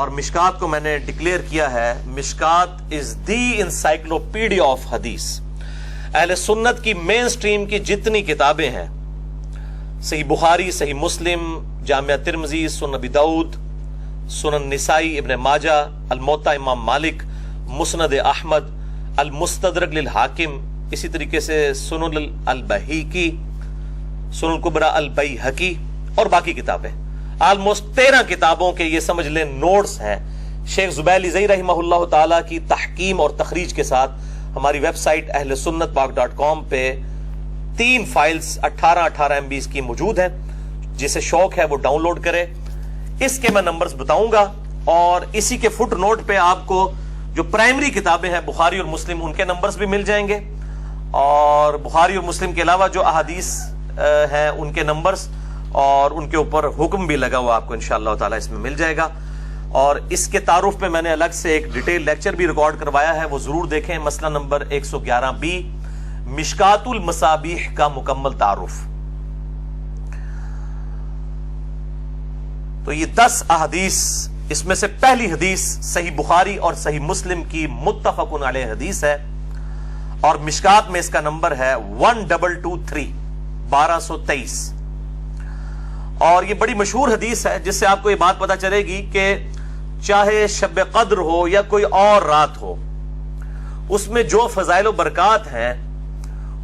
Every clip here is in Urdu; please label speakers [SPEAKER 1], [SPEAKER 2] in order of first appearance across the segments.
[SPEAKER 1] اور مشکات کو میں نے ڈکلیئر کیا ہے مشکات از دی انسائکلوپیڈیا آف حدیث. اہل سنت کی مین سٹریم کی جتنی کتابیں ہیں، صحیح بخاری، صحیح مسلم، جامعہ ترمذی، سنن ابی داؤد، سنن نسائی، ابن ماجہ، الموطا امام مالک، مسند احمد، المستدرک للحاکم، اسی طریقے سے سنن البیہقی، سنن الکبری البیہقی اور باقی کتابیں، آلموسٹ 13 کتابوں کے یہ سمجھ لیں نوٹس ہیں شیخ زبیر علیزئی رحمہ اللہ تعالی کی تحکیم اور تخریج کے ساتھ. ہماری ویب سائٹ اہل سنت پاک .com پہ 3 فائلز 18 MB کی موجود ہیں. جسے شوق ہے وہ ڈاؤن لوڈ کرے. اس کے میں نمبرز بتاؤں گا اور اسی کے فٹ نوٹ پہ آپ کو جو پرائمری کتابیں ہیں بخاری اور مسلم ان کے نمبرز بھی مل جائیں گے، اور بخاری اور مسلم کے علاوہ جو احادیث ہیں ان کے نمبرز اور ان کے اوپر حکم بھی لگا ہوا آپ کو انشاءاللہ تعالی اس میں مل جائے گا. اور اس کے تعارف پہ میں نے الگ سے ایک ڈیٹیل لیکچر بھی ریکارڈ کروایا ہے، وہ ضرور دیکھیں. مسئلہ نمبر 111B، مشکات المصابیح کا مکمل تعارف. تو یہ 10 احادیث، اس میں سے پہلی حدیث صحیح بخاری اور صحیح مسلم کی متفق علیہ حدیث ہے، اور مشکات میں اس کا نمبر ہے 1223 1223. اور یہ بڑی مشہور حدیث ہے جس سے آپ کو یہ بات پتا چلے گی کہ چاہے شب قدر ہو یا کوئی اور رات ہو، اس میں جو فضائل و برکات ہیں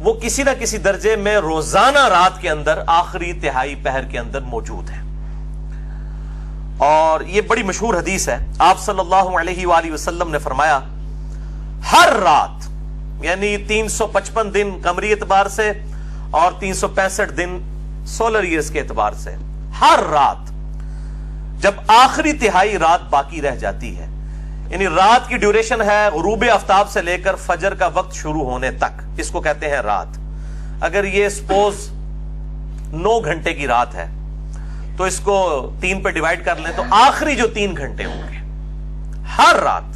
[SPEAKER 1] وہ کسی نہ کسی درجے میں روزانہ رات کے اندر آخری تہائی پہر کے اندر موجود ہیں. اور یہ بڑی مشہور حدیث ہے. آپ صلی اللہ علیہ وآلہ وسلم نے فرمایا ہر رات، یعنی 355 دن قمری اعتبار سے اور 365 دن سولر ایئرز کے اعتبار سے، ہر رات جب آخری تہائی رات باقی رہ جاتی ہے، یعنی رات کی ڈیوریشن ہے غروب آفتاب سے لے کر فجر کا وقت شروع ہونے تک، اس کو کہتے ہیں رات. اگر یہ سپوز 9 گھنٹے کی رات ہے تو اس کو 3 پہ ڈیوائیڈ کر لیں تو آخری جو 3 گھنٹے ہوں گے، ہر رات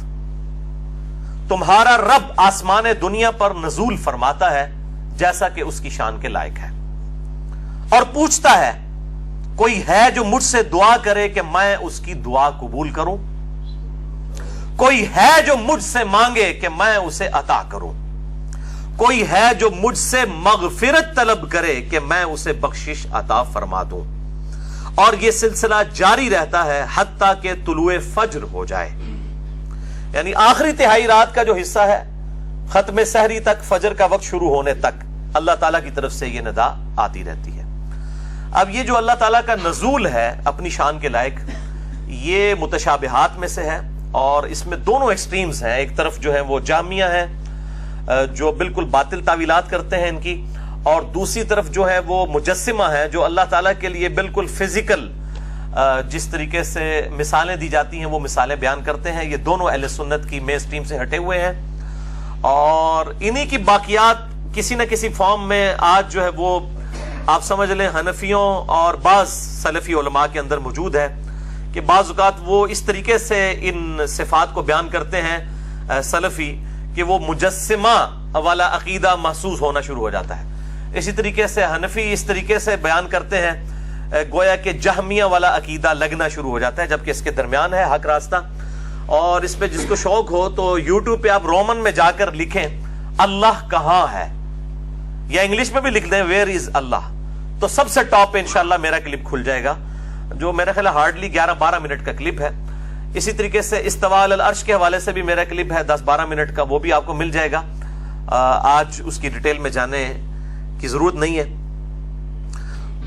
[SPEAKER 1] تمہارا رب آسمان دنیا پر نزول فرماتا ہے جیسا کہ اس کی شان کے لائق ہے، اور پوچھتا ہے کوئی ہے جو مجھ سے دعا کرے کہ میں اس کی دعا قبول کروں، کوئی ہے جو مجھ سے مانگے کہ میں اسے عطا کروں، کوئی ہے جو مجھ سے مغفرت طلب کرے کہ میں اسے بخشش عطا فرما دوں. اور یہ سلسلہ جاری رہتا ہے حتیٰ کہ طلوع فجر ہو جائے، یعنی آخری تہائی رات کا جو حصہ ہے ختم سحری تک، فجر کا وقت شروع ہونے تک اللہ تعالیٰ کی طرف سے یہ ندا آتی رہتی ہے. اب یہ جو اللہ تعالیٰ کا نزول ہے اپنی شان کے لائق، یہ متشابہات میں سے ہے، اور اس میں دونوں ایکسٹریمز ہیں. ایک طرف جو ہے وہ جامعہ ہیں جو بالکل باطل تعویلات کرتے ہیں ان کی، اور دوسری طرف جو ہے وہ مجسمہ ہیں جو اللہ تعالیٰ کے لیے بالکل فزیکل جس طریقے سے مثالیں دی جاتی ہیں وہ مثالیں بیان کرتے ہیں. یہ دونوں اہل سنت کی مین سٹریم سے ہٹے ہوئے ہیں، اور انہی کی باقیات کسی نہ کسی فارم میں آج جو ہے وہ آپ سمجھ لیں حنفیوں اور بعض سلفی علماء کے اندر موجود ہے کہ بعض اوقات وہ اس طریقے سے ان صفات کو بیان کرتے ہیں سلفی کہ وہ مجسمہ والا عقیدہ محسوس ہونا شروع ہو جاتا ہے. اسی طریقے سے حنفی اس طریقے سے بیان کرتے ہیں گویا کہ جہمیہ والا عقیدہ لگنا شروع ہو جاتا ہے، جبکہ اس کے درمیان ہے حق راستہ. اور اس پہ جس کو شوق ہو تو یوٹیوب پہ آپ رومن میں جا کر لکھیں اللہ کہاں ہے، یا انگلش میں بھی لکھ دیں ویئر از اللہ، تو سب سے ٹاپ پہ انشاءاللہ میرا کلپ کھل جائے گا، جو میرا خیال ہارڈلی 11-12 منٹ کا کلپ ہے. اسی طریقے سے استواء علی العرش کے حوالے سے بھی میرا کلپ ہے 10-12 منٹ کا، وہ بھی آپ کو مل جائے گا. آج اس کی ڈیٹیل میں جانے کی ضرورت نہیں ہے.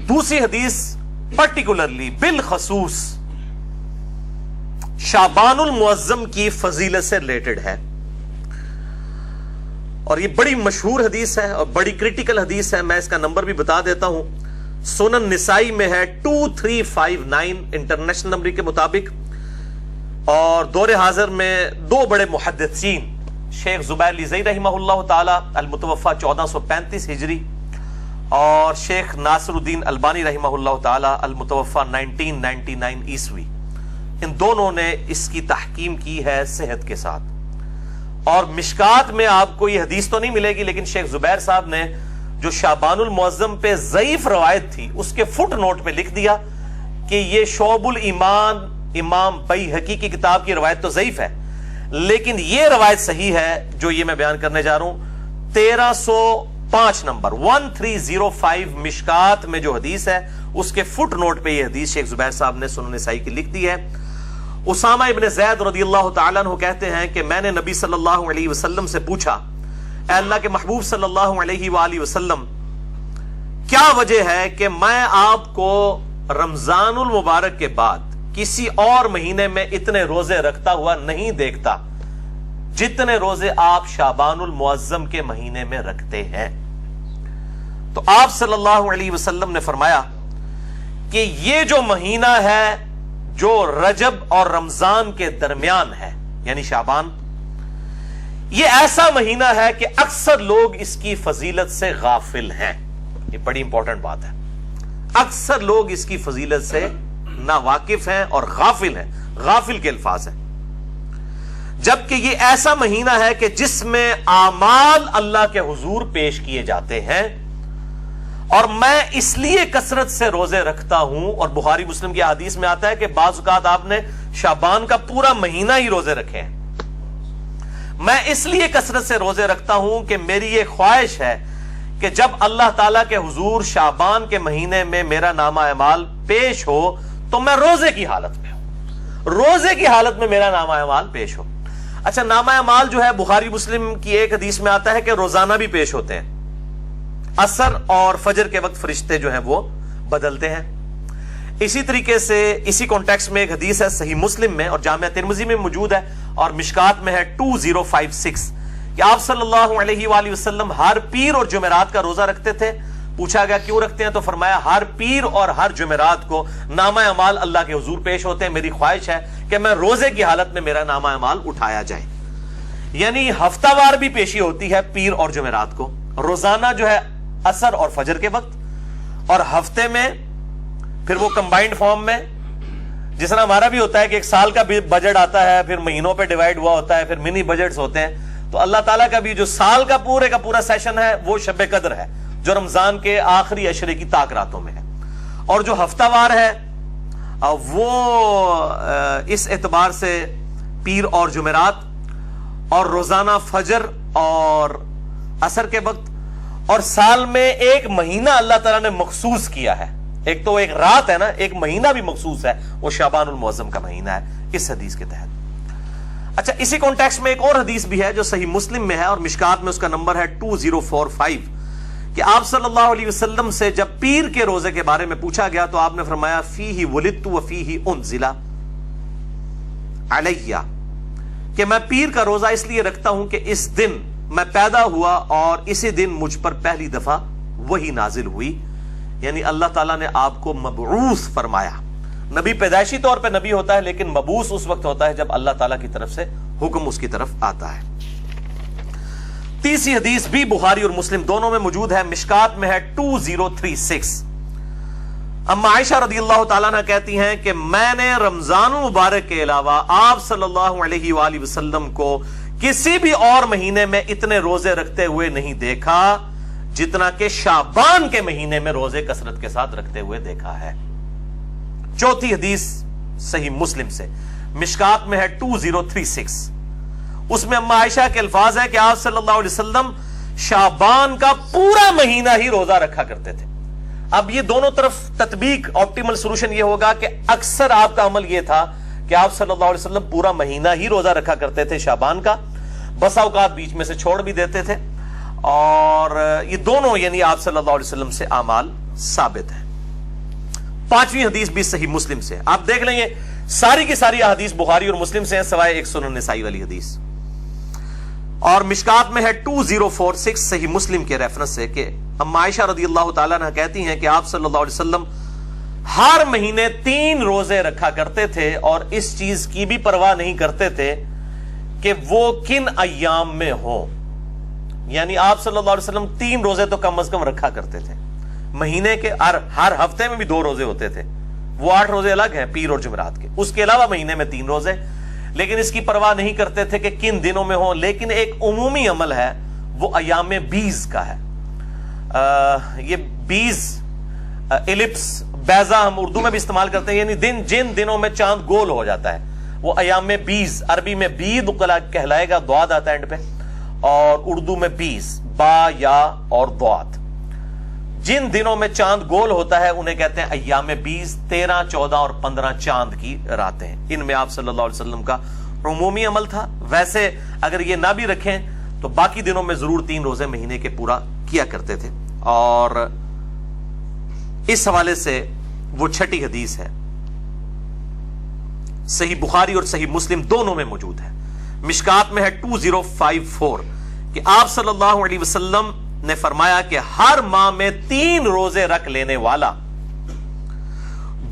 [SPEAKER 1] دوسری حدیث پرٹیکولرلی بالخصوص شعبان المعظم کی فضیلت سے ریلیٹڈ ہے، اور یہ بڑی مشہور حدیث ہے اور بڑی کریٹیکل حدیث ہے. میں اس کا نمبر بھی بتا دیتا ہوں. سنن نسائی میں ہے 2359 انٹرنیشنل نمبر کے مطابق، اور دور حاضر میں 2 بڑے محدثین شیخ زبیر علیزئی رحمہ اللہ تعالی المتوفى 1435 ہجری اور شیخ ناصر الدین البانی رحمہ اللہ تعالی المتوفى 1999 عیسوی، ان دونوں نے اس کی تحکیم کی ہے صحت کے ساتھ. اور مشکات میں آپ کو یہ حدیث تو نہیں ملے گی، لیکن شیخ زبیر صاحب نے جو شعبان المعظم پہ ضعیف روایت تھی اس کے فٹ نوٹ پہ لکھ دیا کہ یہ شعب الایمان امام بیہقی کی کتاب کی روایت تو ضعیف ہے، لیکن یہ روایت صحیح ہے جو یہ میں بیان کرنے جا رہا ہوں۔ 1305 نمبر 1305 مشکات میں جو حدیث ہے اس کے فٹ نوٹ پہ یہ حدیث شیخ زبیر صاحب نے سنن نسائی کی لکھ دی ہے۔ اسامہ ابن زید رضی اللہ تعالیٰ عنہ کہتے ہیں کہ میں نے نبی صلی اللہ علیہ وسلم سے پوچھا، اے اللہ کے محبوب صلی اللہ علیہ وآلہ وسلم، کیا وجہ ہے کہ میں آپ کو رمضان المبارک کے بعد کسی اور مہینے میں اتنے روزے رکھتا ہوا نہیں دیکھتا جتنے روزے آپ شعبان المعظم کے مہینے میں رکھتے ہیں؟ تو آپ صلی اللہ علیہ وسلم نے فرمایا کہ یہ جو مہینہ ہے جو رجب اور رمضان کے درمیان ہے، یعنی شعبان، یہ ایسا مہینہ ہے کہ اکثر لوگ اس کی فضیلت سے غافل ہیں۔ یہ بڑی امپورٹنٹ بات ہے، اکثر لوگ اس کی فضیلت سے ناواقف ہیں اور غافل ہیں، غافل کے الفاظ ہیں، جبکہ یہ ایسا مہینہ ہے کہ جس میں اعمال اللہ کے حضور پیش کیے جاتے ہیں، اور میں اس لیے کثرت سے روزے رکھتا ہوں، اور بخاری مسلم کی حدیث میں آتا ہے کہ بعض اوقات آپ نے شعبان کا پورا مہینہ ہی روزے رکھے ہیں۔ میں اس لیے کثرت سے روزے رکھتا ہوں کہ میری یہ خواہش ہے کہ جب اللہ تعالیٰ کے حضور شعبان کے مہینے میں میرا نامہ اعمال پیش ہو تو میں روزے کی حالت میں ہوں، روزے کی حالت میں میرا نامہ اعمال پیش ہو۔ اچھا، نامہ اعمال جو ہے بخاری مسلم کی ایک حدیث میں آتا ہے کہ روزانہ بھی پیش ہوتے ہیں، عصر اور فجر کے وقت فرشتے جو ہیں وہ بدلتے ہیں۔ اسی طریقے سے اسی کانٹیکسٹ میں ایک حدیث ہے صحیح مسلم میں اور جامعہ ترمذی میں موجود ہے اور مشکات میں ہے 2056 کہ آپ صلی اللہ علیہ وآلہ وسلم ہر پیر اور جمعرات کا روزہ رکھتے تھے۔ پوچھا گیا کیوں رکھتے ہیں، تو فرمایا ہر پیر اور ہر جمعرات کو نامہ اعمال اللہ کے حضور پیش ہوتے ہیں، میری خواہش ہے کہ میں روزے کی حالت میں میرا نامہ اعمال اٹھایا جائے۔ یعنی ہفتہ وار بھی پیشی ہوتی ہے پیر اور جمعرات کو، روزانہ جو ہے عصر اور فجر کے وقت، اور ہفتے میں پھر وہ کمبائنڈ فارم میں، جس طرح ہمارا بھی ہوتا ہے کہ ایک سال کا بجٹ آتا ہے پھر مہینوں پہ ڈیوائیڈ ہوا ہوتا ہے، پھر منی بجٹس ہوتے ہیں، تو اللہ تعالیٰ کا بھی جو سال کا پورا سیشن ہے وہ شب قدر ہے جو رمضان کے آخری عشرے کی طاق راتوں میں ہے، اور جو ہفتہ وار ہے وہ اس اعتبار سے پیر اور جمعرات اور روزانہ فجر اور عصر کے وقت، اور سال میں ایک مہینہ اللہ تعالیٰ نے مخصوص کیا ہے، ایک تو ایک رات ہے نا، ایک مہینہ بھی مخصوص ہے، وہ شعبان المعظم کا مہینہ ہے اس حدیث کے تحت۔ اچھا، اسی کانٹیکسٹ میں ایک اور حدیث بھی ہے جو صحیح مسلم میں ہے اور مشکات میں اس کا نمبر ہے 2045 کہ آپ صلی اللہ علیہ وسلم سے جب پیر کے روزے کے بارے میں پوچھا گیا تو آپ نے فرمایا فیہ ولدت وفیہ انزل علیہ، کہ میں پیر کا روزہ اس لیے رکھتا ہوں کہ اس دن میں پیدا ہوا اور اسی دن مجھ پر پہلی دفعہ وحی نازل ہوئی، یعنی اللہ تعالیٰ نے آپ کو مبعوث فرمایا۔ نبی پیدائشی طور پہ نبی ہوتا ہے لیکن مبعوث اس وقت ہوتا ہے جب اللہ تعالیٰ کی طرف سے حکم اس کی طرف آتا ہے۔ تیسری حدیث بھی بخاری اور مسلم دونوں میں موجود ہے، مشکات میں ہے 2036۔ اما عائشہ رضی اللہ تعالیٰ عنہ کہتی ہیں کہ میں نے رمضان المبارک کے علاوہ آپ صلی اللہ علیہ وآلہ وسلم کو کسی بھی اور مہینے میں اتنے روزے رکھتے ہوئے نہیں دیکھا جتنا کہ شعبان کے مہینے میں روزے کثرت کے ساتھ رکھتے ہوئے دیکھا ہے۔ چوتھی حدیث صحیح مسلم سے مشکات میں ہے 2036، اس میں اما عائشہ کے الفاظ ہے کہ آپ صلی اللہ علیہ وسلم شعبان کا پورا مہینہ ہی روزہ رکھا کرتے تھے۔ اب یہ دونوں طرف تطبیق آپٹیمل سولوشن یہ ہوگا کہ اکثر آپ کا عمل یہ تھا کہ آپ صلی اللہ علیہ وسلم پورا مہینہ ہی روزہ رکھا کرتے تھے شعبان کا، بسا اوقات بیچ میں سے چھوڑ بھی دیتے تھے، اور یہ دونوں یعنی آپ صلی اللہ علیہ وسلم سے اعمال ثابت ہیں۔ پانچویں حدیث بھی صحیح مسلم سے، آپ دیکھ لیں یہ ساری کی ساری حدیث بخاری اور مسلم سے ہیں سوائے ایک سنن نسائی والی حدیث، اور مشکات میں ہے 2046 صحیح مسلم کے ریفرنس سے کہ اما عائشہ رضی اللہ تعالیٰ عنہ کہتی ہیں کہ آپ صلی اللہ علیہ وسلم ہر مہینے 3 روزے رکھا کرتے تھے اور اس چیز کی بھی پرواہ نہیں کرتے تھے کہ وہ کن ایام میں ہوں، یعنی آپ صلی اللہ علیہ وسلم 3 روزے تو کم از کم رکھا کرتے تھے مہینے کے، ہر ہفتے میں بھی 2 روزے ہوتے تھے، وہ 8 روزے الگ ہیں پیر اور جمعرات کے، اس کے علاوہ مہینے میں 3 روزے، لیکن اس کی پرواہ نہیں کرتے تھے کہ کن دنوں میں ہوں۔ لیکن ایک عمومی عمل ہے وہ ایام 20 کا ہے، یہ 20 الپس بیضا ہم اردو میں بھی استعمال کرتے ہیں، یعنی جن دنوں میں چاند گول ہو جاتا ہے وہ ایام بیز، عربی میں بید کہلائے گا، دعاد آتا ہے اینڈ پہ، اور اردو میں بیز، با یا اور دعاد۔ جن دنوں میں چاند گول ہوتا ہے انہیں کہتے ہیں ایام بیز، 13، 14 اور 15 چاند کی راتیں ہیں۔ ان میں آپ صلی اللہ علیہ وسلم کا عمومی عمل تھا۔ ویسے اگر یہ نہ بھی رکھیں تو باقی دنوں میں ضرور 3 روزے مہینے کے پورا کیا کرتے تھے، اور اس حوالے سے وہ چھٹی حدیث ہے، صحیح بخاری اور صحیح مسلم دونوں میں موجود ہے، مشکات میں ہے 2054 کہ آپ صلی اللہ علیہ وسلم نے فرمایا کہ ہر ماہ میں 3 روزے رکھ لینے والا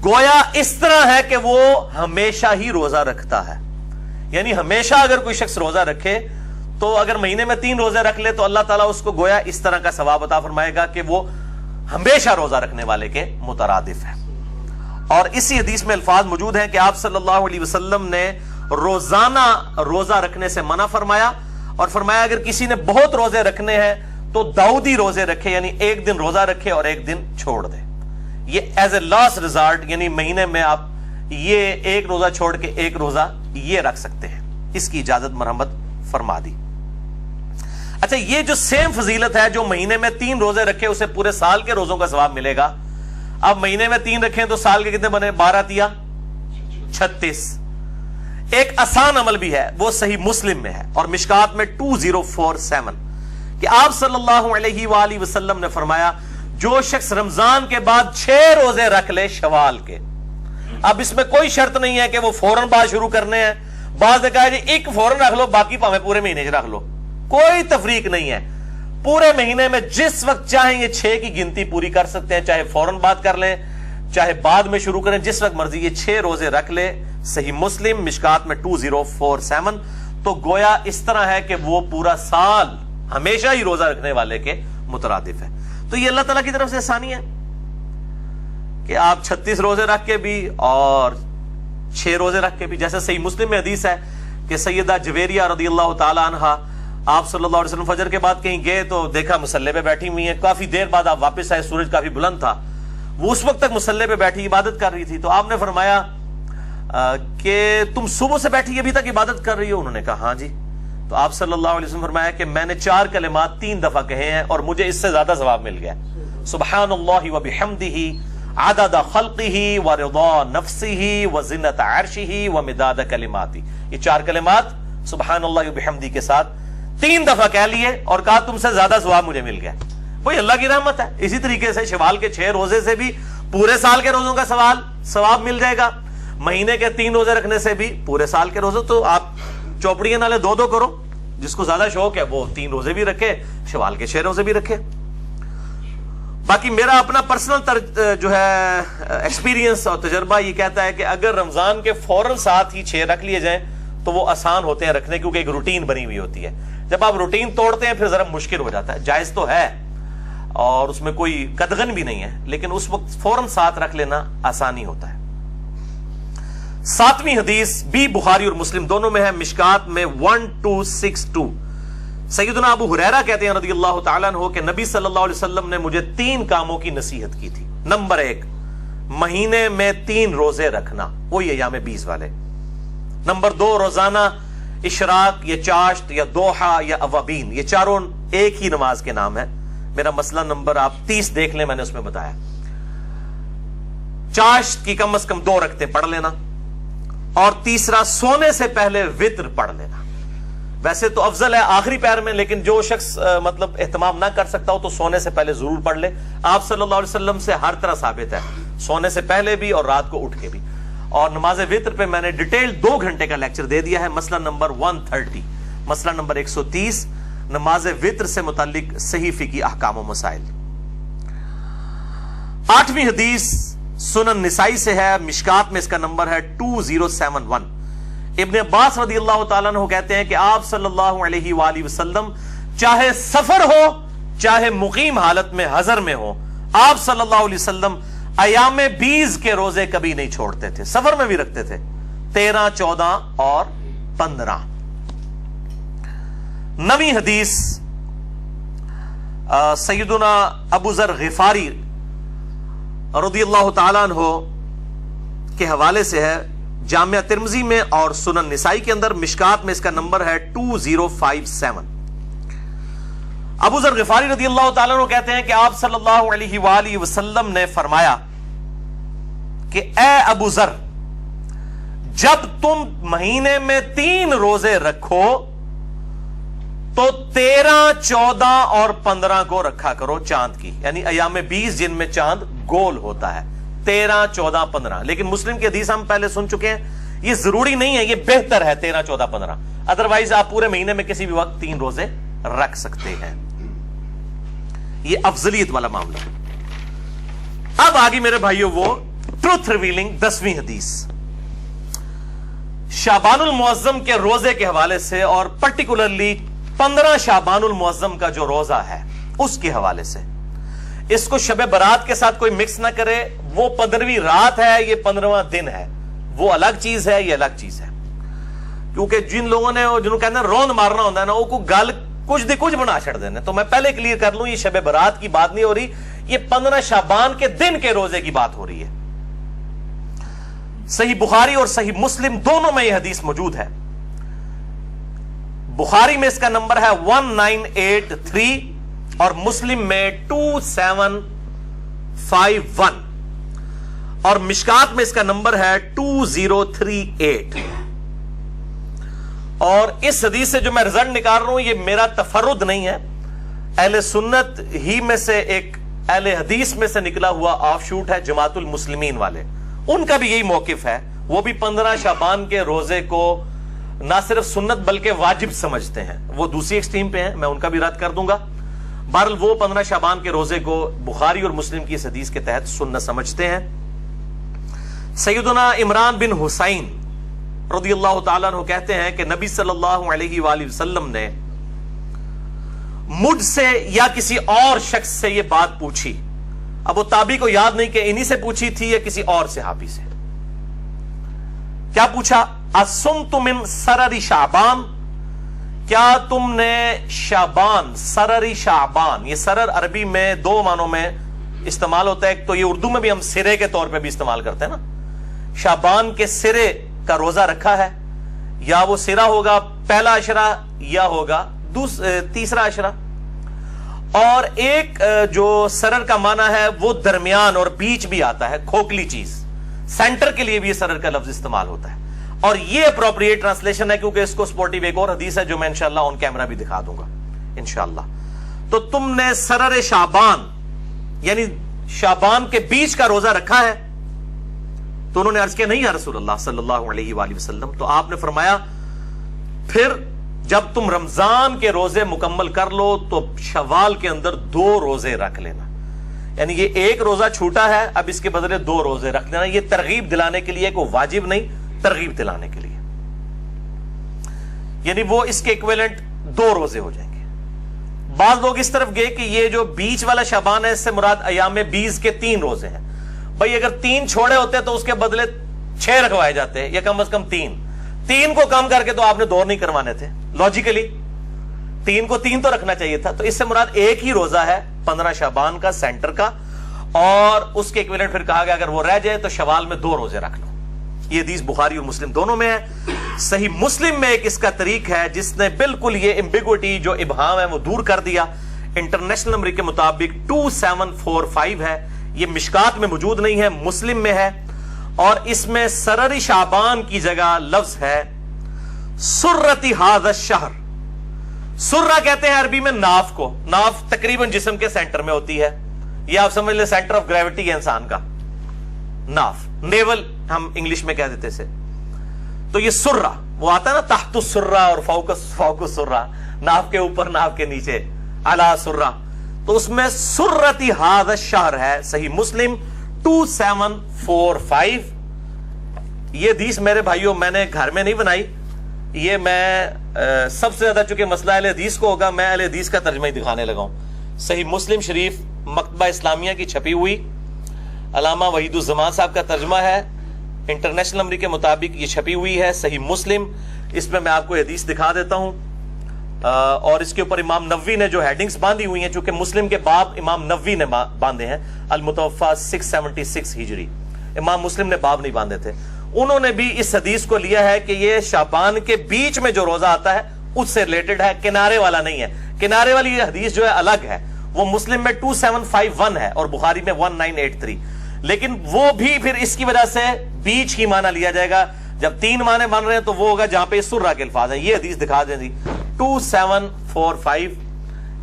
[SPEAKER 1] گویا اس طرح ہے کہ وہ ہمیشہ ہی روزہ رکھتا ہے۔ یعنی ہمیشہ اگر کوئی شخص روزہ رکھے تو اگر مہینے میں 3 روزے رکھ لے تو اللہ تعالیٰ اس کو گویا اس طرح کا ثواب عطا فرمائے گا کہ وہ ہمیشہ روزہ رکھنے والے کے مترادف ہے۔ اور اسی حدیث میں الفاظ موجود ہیں کہ آپ صلی اللہ علیہ وسلم نے روزانہ روزہ رکھنے سے منع فرمایا، اور فرمایا اگر کسی نے بہت روزے رکھنے ہیں تو داؤدی روزے رکھے، یعنی ایک دن روزہ رکھے اور ایک دن چھوڑ دے۔ یہ ایز اے لاسٹ ریزارٹ، یعنی مہینے میں آپ یہ ایک روزہ چھوڑ کے ایک روزہ یہ رکھ سکتے ہیں، اس کی اجازت مرحمت فرما دی۔ اچھا، یہ جو سیم فضیلت ہے، جو مہینے میں 3 روزے رکھے اسے پورے سال کے روزوں کا ثواب ملے گا۔ اب مہینے میں 3 رکھیں تو سال کے کتنے بنے؟ 12 تیا 36۔ ایک آسان عمل بھی ہے، وہ صحیح مسلم میں ہے اور مشکات میں 2047 کہ آپ صلی اللہ علیہ وآلہ وسلم نے فرمایا جو شخص رمضان کے بعد 6 روزے رکھ لے شوال کے، اب اس میں کوئی شرط نہیں ہے کہ وہ فوراً بعد شروع کرنے ہیں، بعض نے کہا جی ایک فوراً رکھ لو، باقی پاویں پورے مہینے رکھ لو، کوئی تفریق نہیں ہے، پورے مہینے میں جس وقت چاہیں یہ 6 کی گنتی پوری کر سکتے ہیں، چاہے فوراً بات کر لیں چاہے بعد میں شروع کریں، جس وقت مرضی یہ 6 روزے رکھ لے۔ صحیح مسلم مشکات میں 2047 تو گویا اس طرح ہے کہ وہ پورا سال ہمیشہ ہی روزہ رکھنے والے کے مترادف ہے۔ تو یہ اللہ تعالیٰ کی طرف سے آسانی ہے کہ آپ 36 روزے رکھ کے بھی اور 6 روزے رکھ کے بھی، جیسے صحیح مسلم میں حدیث ہے کہ سیدہ جویریہ رضی اللہ تعالی عنہا آپ صلی اللہ علیہ وسلم فجر کے بعد کہیں گئے تو دیکھا مصلی پہ بیٹھی ہوئی ہیں، کافی دیر بعد آپ واپس آئے، سورج کافی بلند تھا، وہ اس وقت تک مصلی پہ بیٹھی عبادت کر رہی تھی، تو آپ نے فرمایا کہ تم صبح سے بیٹھی ابھی تک عبادت کر رہی ہو؟ انہوں نے کہا ہاں جی۔ تو آپ صلی اللہ علیہ وسلم فرمایا کہ میں نے 4 کلمات 3 دفعہ کہے ہیں اور مجھے اس سے زیادہ ثواب مل گیا، سبحان اللہ وبحمدہ عدد خلقہ ورضا نفسہ وزنۃ عرشہ ومداد کلماتہ۔ یہ 4 کلمات سبحان اللہ وبحمدہ کے ساتھ 3 دفعہ کہہ لیے اور کہا تم سے زیادہ ثواب مجھے مل گیا۔ وہی اللہ کی رحمت ہے۔ اسی طریقے سے شوال کے 6 روزے سے بھی پورے سال کے روزوں کا ثواب مل جائے گا، مہینے کے 3 روزے رکھنے سے بھی پورے سال کے روزے۔ تو آپ چوپڑیاں نالے 2 کرو، جس کو زیادہ شوق ہے وہ 3 روزے بھی رکھے، شوال کے 6 روزے بھی رکھے۔ باقی میرا اپنا پرسنل جو ہے ایکسپیرینس اور تجربہ یہ کہتا ہے کہ اگر رمضان کے فوراً ساتھ ہی 6 رکھ لیے جائیں تو وہ آسان ہوتے ہیں رکھنے، کیونکہ ایک روٹین بنی ہوئی ہوتی ہے۔ جب آپ روٹین توڑتے ہیں پھر ذرا مشکل ہو جاتا ہے، جائز تو ہے اور اس میں کوئی قدغن بھی نہیں ہے، لیکن اس وقت فوراً ساتھ رکھ لینا آسانی ہوتا ہے۔ 7ویں حدیث بھی بخاری اور مسلم دونوں میں ہے، مشکات میں 1262 سیدنا ابو ہریرہ کہتے ہیں رضی اللہ تعالیٰ عنہ کہ نبی صلی اللہ علیہ وسلم نے مجھے 3 کاموں کی نصیحت کی تھی۔ نمبر 1، مہینے میں 3 روزے رکھنا، وہی ایام 20 والے۔ نمبر 2، روزانہ اشراق یا چاشت یا دوحہ یا اوابین، یہ چاروں ایک ہی نماز کے نام ہے، میرا مسئلہ نمبر آپ 30 دیکھ لیں، میں نے اس میں بتایا۔ چاشت کی کم از کم 2 رکعتیں پڑھ لینا، اور تیسرا سونے سے پہلے وتر پڑھ لینا۔ ویسے تو افضل ہے آخری پہر میں، لیکن جو شخص مطلب اہتمام نہ کر سکتا ہو تو سونے سے پہلے ضرور پڑھ لے۔ آپ صلی اللہ علیہ وسلم سے ہر طرح ثابت ہے، سونے سے پہلے بھی اور رات کو اٹھ کے بھی۔ اور نماز وتر پہ میں نے ڈیٹیل 2 گھنٹے کا لیکچر دے دیا ہے، مسئلہ نمبر 130، مسئلہ نمبر 130، نماز وتر سے متعلق صحیح فقہی احکام و مسائل۔ 8ویں حدیث سنن نسائی سے ہے، مشکات میں اس کا نمبر ہے 2071۔ ابن عباس رضی اللہ تعالیٰ عنہ کہتے ہیں کہ آپ صلی اللہ علیہ وآلہ وسلم چاہے سفر ہو چاہے مقیم حالت میں حضر میں ہو، آپ صلی اللہ علیہ وسلم ایام 20 کے روزے کبھی نہیں چھوڑتے تھے، سفر میں بھی رکھتے تھے، 13، 14 اور 15۔ 9ویں حدیث سیدنا ابو ذر غفاری رضی اللہ تعالیٰ عنہ کے حوالے سے ہے، جامعہ ترمذی میں اور سنن نسائی کے اندر، مشکات میں اس کا نمبر ہے 2057۔ ابو ذر غفاری رضی اللہ تعالیٰ عنہ کہتے ہیں کہ آپ صلی اللہ علیہ وآلہ وسلم نے فرمایا کہ اے ابو ذر، جب تم مہینے میں 3 روزے رکھو تو 13، 14 اور 15 کو رکھا کرو چاند کی، یعنی ایام 20 جن میں چاند گول ہوتا ہے، 13، 14، 15۔ لیکن مسلم کی حدیث ہم پہلے سن چکے ہیں، یہ ضروری نہیں ہے، یہ بہتر ہے 13، 14، 15۔ ادروائز آپ پورے مہینے میں کسی بھی وقت 3 روزے رکھ سکتے ہیں، یہ افضلیت والا معاملہ ہے۔ اب آگے میرے بھائیوں وہ ٹروتھ ریویلنگ 10ویں حدیث شعبان المعظم کے روزے کے حوالے سے، اور پرٹیکولرلی 15 شعبان المعظم کا جو روزہ ہے اس کے حوالے سے۔ اس کو شب برات کے ساتھ کوئی مکس نہ کرے، وہ 15ویں رات ہے، یہ 15واں دن ہے، وہ الگ چیز ہے، یہ الگ چیز ہے۔ کیونکہ جن لوگوں نے جنہوں کہتے ہیں روند مارنا ہوتا ہے نا، وہ کو گل کچھ دی کچھ بنا چھڑ دینا، تو میں پہلے کلیئر کر لوں، یہ شب برات کی بات نہیں ہو رہی، یہ 15 شعبان کے دن کے روزے کی بات ہو رہی ہے۔ صحیح بخاری اور صحیح مسلم دونوں میں یہ حدیث موجود ہے۔ بخاری میں اس کا نمبر ہے 1983 اور مسلم میں 2751 اور مشکات میں اس کا نمبر ہے 2038۔ اور اس حدیث سے جو میں رزلٹ نکال رہا ہوں، یہ میرا تفرد نہیں ہے، اہل سنت ہی میں سے ایک اہل حدیث میں سے نکلا ہوا آف شوٹ ہے، جماعت المسلمین والے، ان کا بھی یہی موقف ہے، وہ بھی 15 شعبان کے روزے کو نہ صرف سنت بلکہ واجب سمجھتے ہیں، وہ دوسری ایکسٹریم پہ ہیں، میں ان کا بھی رد کر دوں گا۔ بہرحال وہ 15 شعبان کے روزے کو بخاری اور مسلم کی اس حدیث کے تحت سنت سمجھتے ہیں۔ سیدنا عمران بن حسین رضی اللہ تعالیٰ عنہ کہتے ہیں کہ نبی صلی اللہ علیہ وآلہ وسلم نے مجھ سے یا کسی اور شخص سے یہ بات پوچھی، اب وہ تابعی کو یاد نہیں کہ انہی سے پوچھی تھی یا کسی اور صحابی سے۔ کیا پوچھا؟ اصمت من سرر شعبان، کیا تم نے شعبان، سرر شعبان، یہ سرر عربی میں 2 معنوں میں استعمال ہوتا ہے، ایک تو یہ اردو میں بھی ہم سرے کے طور پہ بھی استعمال کرتے ہیں نا، شعبان کے سرے کا روزہ رکھا ہے، یا وہ سرا ہوگا پہلا عشرہ یا ہوگا تیسرا عشرہ، اور ایک جو سرر کا معنی ہے وہ درمیان اور بیچ بھی آتا ہے، کھوکھلی چیز، سینٹر کے لیے بھی یہ سرر کا لفظ استعمال ہوتا ہے، اور یہ اپروپریٹ ٹرانسلیشن ہے کیونکہ اس کو سپورٹیو ایک اور حدیث ہے جو میں انشاءاللہ آن کیمرہ بھی دکھا دوں گا انشاءاللہ۔ تو تم نے سرر شعبان یعنی شعبان کے بیچ کا روزہ رکھا ہے؟ تو انہوں نے عرض کیا نہیں یا رسول اللہ صلی اللہ علیہ وآلہ وسلم۔ تو آپ نے فرمایا پھر جب تم رمضان کے روزے مکمل کر لو تو شوال کے اندر 2 روزے رکھ لینا، یعنی یہ ایک روزہ چھوٹا ہے، اب اس کے بدلے 2 روزے رکھ لینا، یہ ترغیب دلانے کے لیے، کوئی واجب نہیں، ترغیب دلانے کے لیے، یعنی وہ اس کے ایکویلنٹ 2 روزے ہو جائیں گے۔ بعض لوگ اس طرف گئے کہ یہ جو بیچ والا شعبان ہے اس سے مراد ایام 20 کے 3 روزے ہیں، بھائی اگر 3 چھوڑے ہوتے تو اس کے بدلے 6 رکھوائے جاتے یا کم از کم 3 کو کم کر کے تو آپ نے 2 نہیں کروانے تھے، لاجیکلی 3 کو 3 تو رکھنا چاہیے تھا، تو اس سے مراد ایک ہی روزہ ہے 15 شعبان کا سینٹر کا، اور اس کے ایکویلنٹ پھر کہا گیا اگر وہ رہ جائے تو شوال میں 2 روزے رکھ لو۔ یہ حدیث بخاری اور مسلم دونوں میں ہے۔ صحیح مسلم میں ایک اس کا طریق ہے جس نے بالکل یہ ایمبیگوٹی جو ابہام ہے وہ دور کر دیا، انٹرنیشنل نمبر کے مطابق 2745 ہے، یہ مشکات میں موجود نہیں ہے، مسلم میں ہے، اور اس میں سرر شعبان کی جگہ لفظ ہے سرتی ھذا الشہر۔ سرہ کہتے ہیں عربی میں ناف کو، ناف تقریباً جسم کے سینٹر میں ہوتی ہے، یہ آپ سمجھ لیں سینٹر آف گریوٹی ہے انسان کا، ناف، نیول ہم انگلش میں کہہ دیتے سے۔ تو یہ سرہ وہ آتا ہے نا تحت السرہ اور فوق السرہ، ناف کے اوپر ناف کے نیچے، علی سرہ، تو اس میں سرتی ھذا الشہر ہے۔ صحیح مسلم 2745۔ یہ حدیث میرے بھائیوں میں نے گھر میں نہیں بنائی، یہ میں سب سے زیادہ چونکہ مسئلہ اہل حدیث کو ہوگا، میں اہل حدیث کا ترجمہ ہی دکھانے لگا ہوں۔ صحیح مسلم شریف مکتبہ اسلامیہ کی چھپی ہوئی، علامہ وحید الزمان صاحب کا ترجمہ ہے، انٹرنیشنل نمبر کے مطابق یہ چھپی ہوئی ہے صحیح مسلم۔ اس میں میں آپ کو حدیث دکھا دیتا ہوں، اور اس کے اوپر امام نووی نے جو ہیڈنگز باندھی ہوئی ہیں، چونکہ مسلم کے باب امام نووی نے باندھے ہیں، المتوفا 676 ہجری، امام مسلم نے باب نہیں باندھے تھے، انہوں نے بھی اس حدیث کو لیا ہے کہ یہ شعبان کے بیچ میں جو روزہ آتا ہے اس سے ریلیٹڈ ہے، کنارے والا نہیں ہے۔ کنارے والی یہ حدیث جو ہے الگ ہے، وہ مسلم میں 2751 ہے اور بخاری میں 1983، لیکن وہ بھی پھر اس کی وجہ سے بیچ ہی معنی لیا جائے گا۔ جب 3 معنی بن رہے ہیں تو وہ ہوگا جہاں پہ سرہ کے الفاظ ہیں۔ یہ حدیث دکھا دیں جی 2745،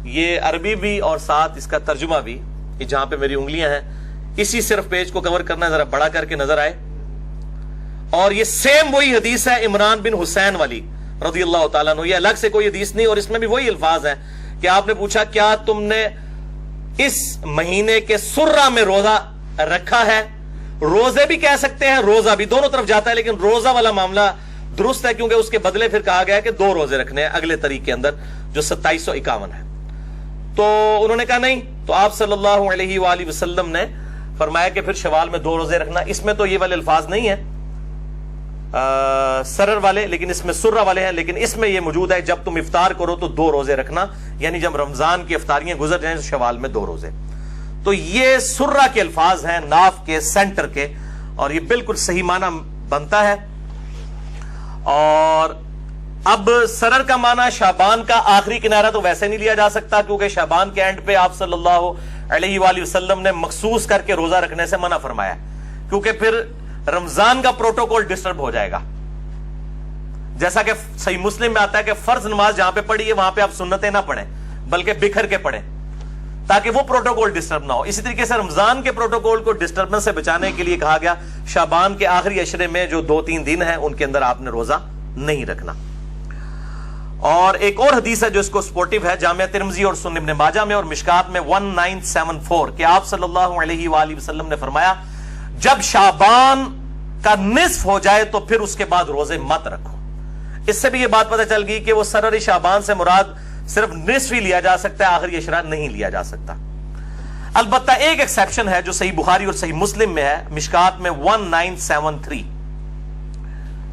[SPEAKER 1] یہ عربی بھی اور ساتھ اس کا ترجمہ بھی، جہاں پہ میری انگلیاں ہیں اسی صرف پیج کو کور کرنا ہے، ذرا بڑا کر کے نظر آئے۔ اور یہ سیم وہی حدیث ہے عمران بن حسین والی رضی اللہ تعالیٰ عنہ، یہ الگ سے کوئی حدیث نہیں، اور اس میں بھی وہی الفاظ ہیں کہ آپ نے پوچھا کیا تم نے اس مہینے کے سرہ میں روزہ رکھا ہے؟ روزے بھی کہہ سکتے ہیں، روزہ بھی، دونوں طرف جاتا ہے، لیکن روزہ والا معاملہ درست ہے کیونکہ اس کے بدلے پھر کہا گیا ہے کہ 2 روزے رکھنے ہیں اگلے طریق کے اندر جو 2751 ہے۔ تو انہوں نے کہا نہیں، تو آپ صلی اللہ علیہ وآلہ وسلم نے فرمایا کہ پھر شوال میں 2 روزے رکھنا۔ اس میں تو یہ والے الفاظ نہیں ہیں سرر والے، لیکن اس میں سرہ والے ہیں، لیکن اس میں یہ موجود ہے جب تم افطار کرو تو 2 روزے رکھنا، یعنی جب رمضان کی افطاریاں گزر جائیں تو شوال میں 2 روزے۔ تو یہ سرہ کے الفاظ ہیں، ناف کے سینٹر کے، اور یہ بالکل صحیح معنی بنتا ہے۔ اور اب سرر کا معنی شعبان کا آخری کنارہ تو ویسے نہیں لیا جا سکتا، کیونکہ شعبان کے اینڈ پہ آپ صلی اللہ علیہ وآلہ وسلم نے مخصوص کر کے روزہ رکھنے سے منع فرمایا، کیونکہ پھر رمضان کا پروٹوکول ڈسٹرب ہو جائے گا۔ جیسا کہ صحیح مسلم میں آتا ہے کہ فرض نماز جہاں پہ پڑھی ہے وہاں پہ آپ سنتیں نہ پڑھیں بلکہ بکھر کے پڑھیں تاکہ وہ پروٹوکول ڈسٹرب نہ ہو۔ اسی طریقے سے رمضان کے پروٹوکول کو ڈسٹربنس سے بچانے کے لیے کہا گیا شعبان کے آخری عشرے میں جو 2-3 دن ہیں ان کے اندر آپ نے روزہ نہیں رکھنا۔ اور ایک اور حدیث ہے جو اس کو سپورٹیو ہے، جامعہ ترمذی اور سنن ابن ماجہ میں اور مشکات میں 1974، کہ آپ صلی اللہ علیہ وآلہ وسلم نے فرمایا جب شعبان کا نصف ہو جائے تو پھر اس کے بعد روزے مت رکھو۔ اس سے بھی یہ بات پتہ چل گئی کہ وہ سرر شعبان سے مراد صرف نصف ہی لیا جا سکتا ہے، آخری عشرہ نہیں لیا جا سکتا۔ البتہ ایک ایکسیپشن ہے جو صحیح بخاری اور صحیح مسلم میں ہے، مشکات میں 1973،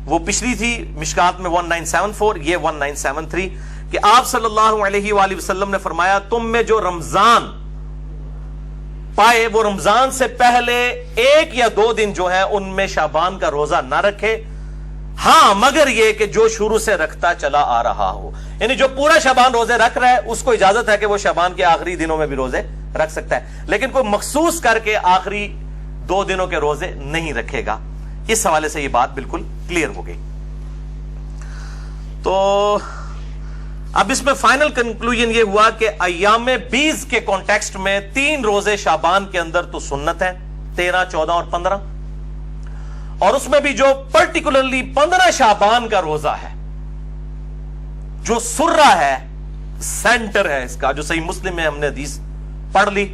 [SPEAKER 1] وہ پچھلی تھی مشکات میں 1974، یہ 1973، کہ آپ صلی اللہ علیہ وآلہ وسلم نے فرمایا تم میں جو رمضان پائے وہ رمضان سے پہلے 1 یا 2 دن جو ہے ان میں شعبان کا روزہ نہ رکھے، ہاں مگر یہ کہ جو شروع سے رکھتا چلا آ رہا ہو، یعنی جو پورا شعبان روزے رکھ رہا ہے اس کو اجازت ہے کہ وہ شعبان کے آخری دنوں میں بھی روزے رکھ سکتا ہے، لیکن کوئی مخصوص کر کے آخری 2 دنوں کے روزے نہیں رکھے گا۔ اس حوالے سے یہ بات بالکل کلیئر ہو گئی۔ تو اب اس میں فائنل کنکلوژن یہ ہوا کہ ایام 20 کے کانٹیکسٹ میں 3 روزے شعبان کے اندر تو سنت ہے، 13، 14 اور 15، اور اس میں بھی جو پرٹیکولرلی 15 شعبان کا روزہ ہے جو سرہ ہے، سینٹر ہے اس کا، جو صحیح مسلم میں ہم نے حدیث پڑھ لی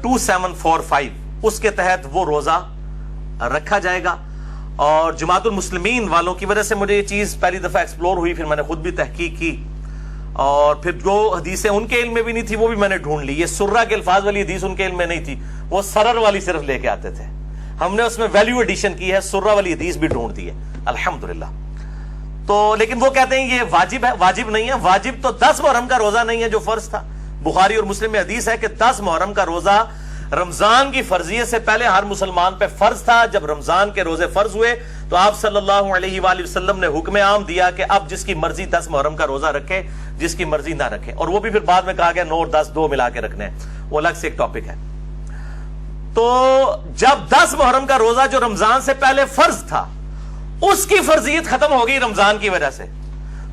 [SPEAKER 1] 2745، اس کے تحت وہ روزہ رکھا جائے گا۔ اور جماعت المسلمین والوں کی وجہ سے مجھے یہ چیز پہلی دفعہ ایکسپلور ہوئی، پھر میں نے خود بھی تحقیق کی، اور پھر جو حدیثیں ان کے علم میں بھی نہیں تھی وہ بھی میں نے ڈھونڈ لی۔ یہ سرہ کے الفاظ والی حدیث ان کے علم میں نہیں تھی، وہ سرر والی صرف لے کے آتے تھے، ہم نے اس میں ویلیو ایڈیشن کی ہے، سرہ والی حدیث بھی ڈھونڈ دی ہے الحمدللہ۔ تو لیکن وہ کہتے ہیں یہ واجب ہے، واجب نہیں ہے، واجب تو 10 محرم کا روزہ نہیں ہے جو فرض تھا۔ بخاری اور مسلم میں حدیث ہے کہ 10 محرم کا روزہ رمضان کی فرضیت سے پہلے ہر مسلمان پہ فرض تھا، جب رمضان کے روزے فرض ہوئے تو آپ صلی اللہ علیہ وآلہ وسلم نے حکم عام دیا کہ اب جس کی مرضی 10 محرم کا روزہ رکھے، جس کی مرضی نہ رکھے، اور وہ بھی پھر بعد میں کہا گیا 9 اور 10 2 ملا کے رکھنے ہیں، وہ الگ سے ایک ٹاپک ہے۔ تو جب 10 محرم کا روزہ جو رمضان سے پہلے فرض تھا اس کی فرضیت ختم ہو گئی رمضان کی وجہ سے،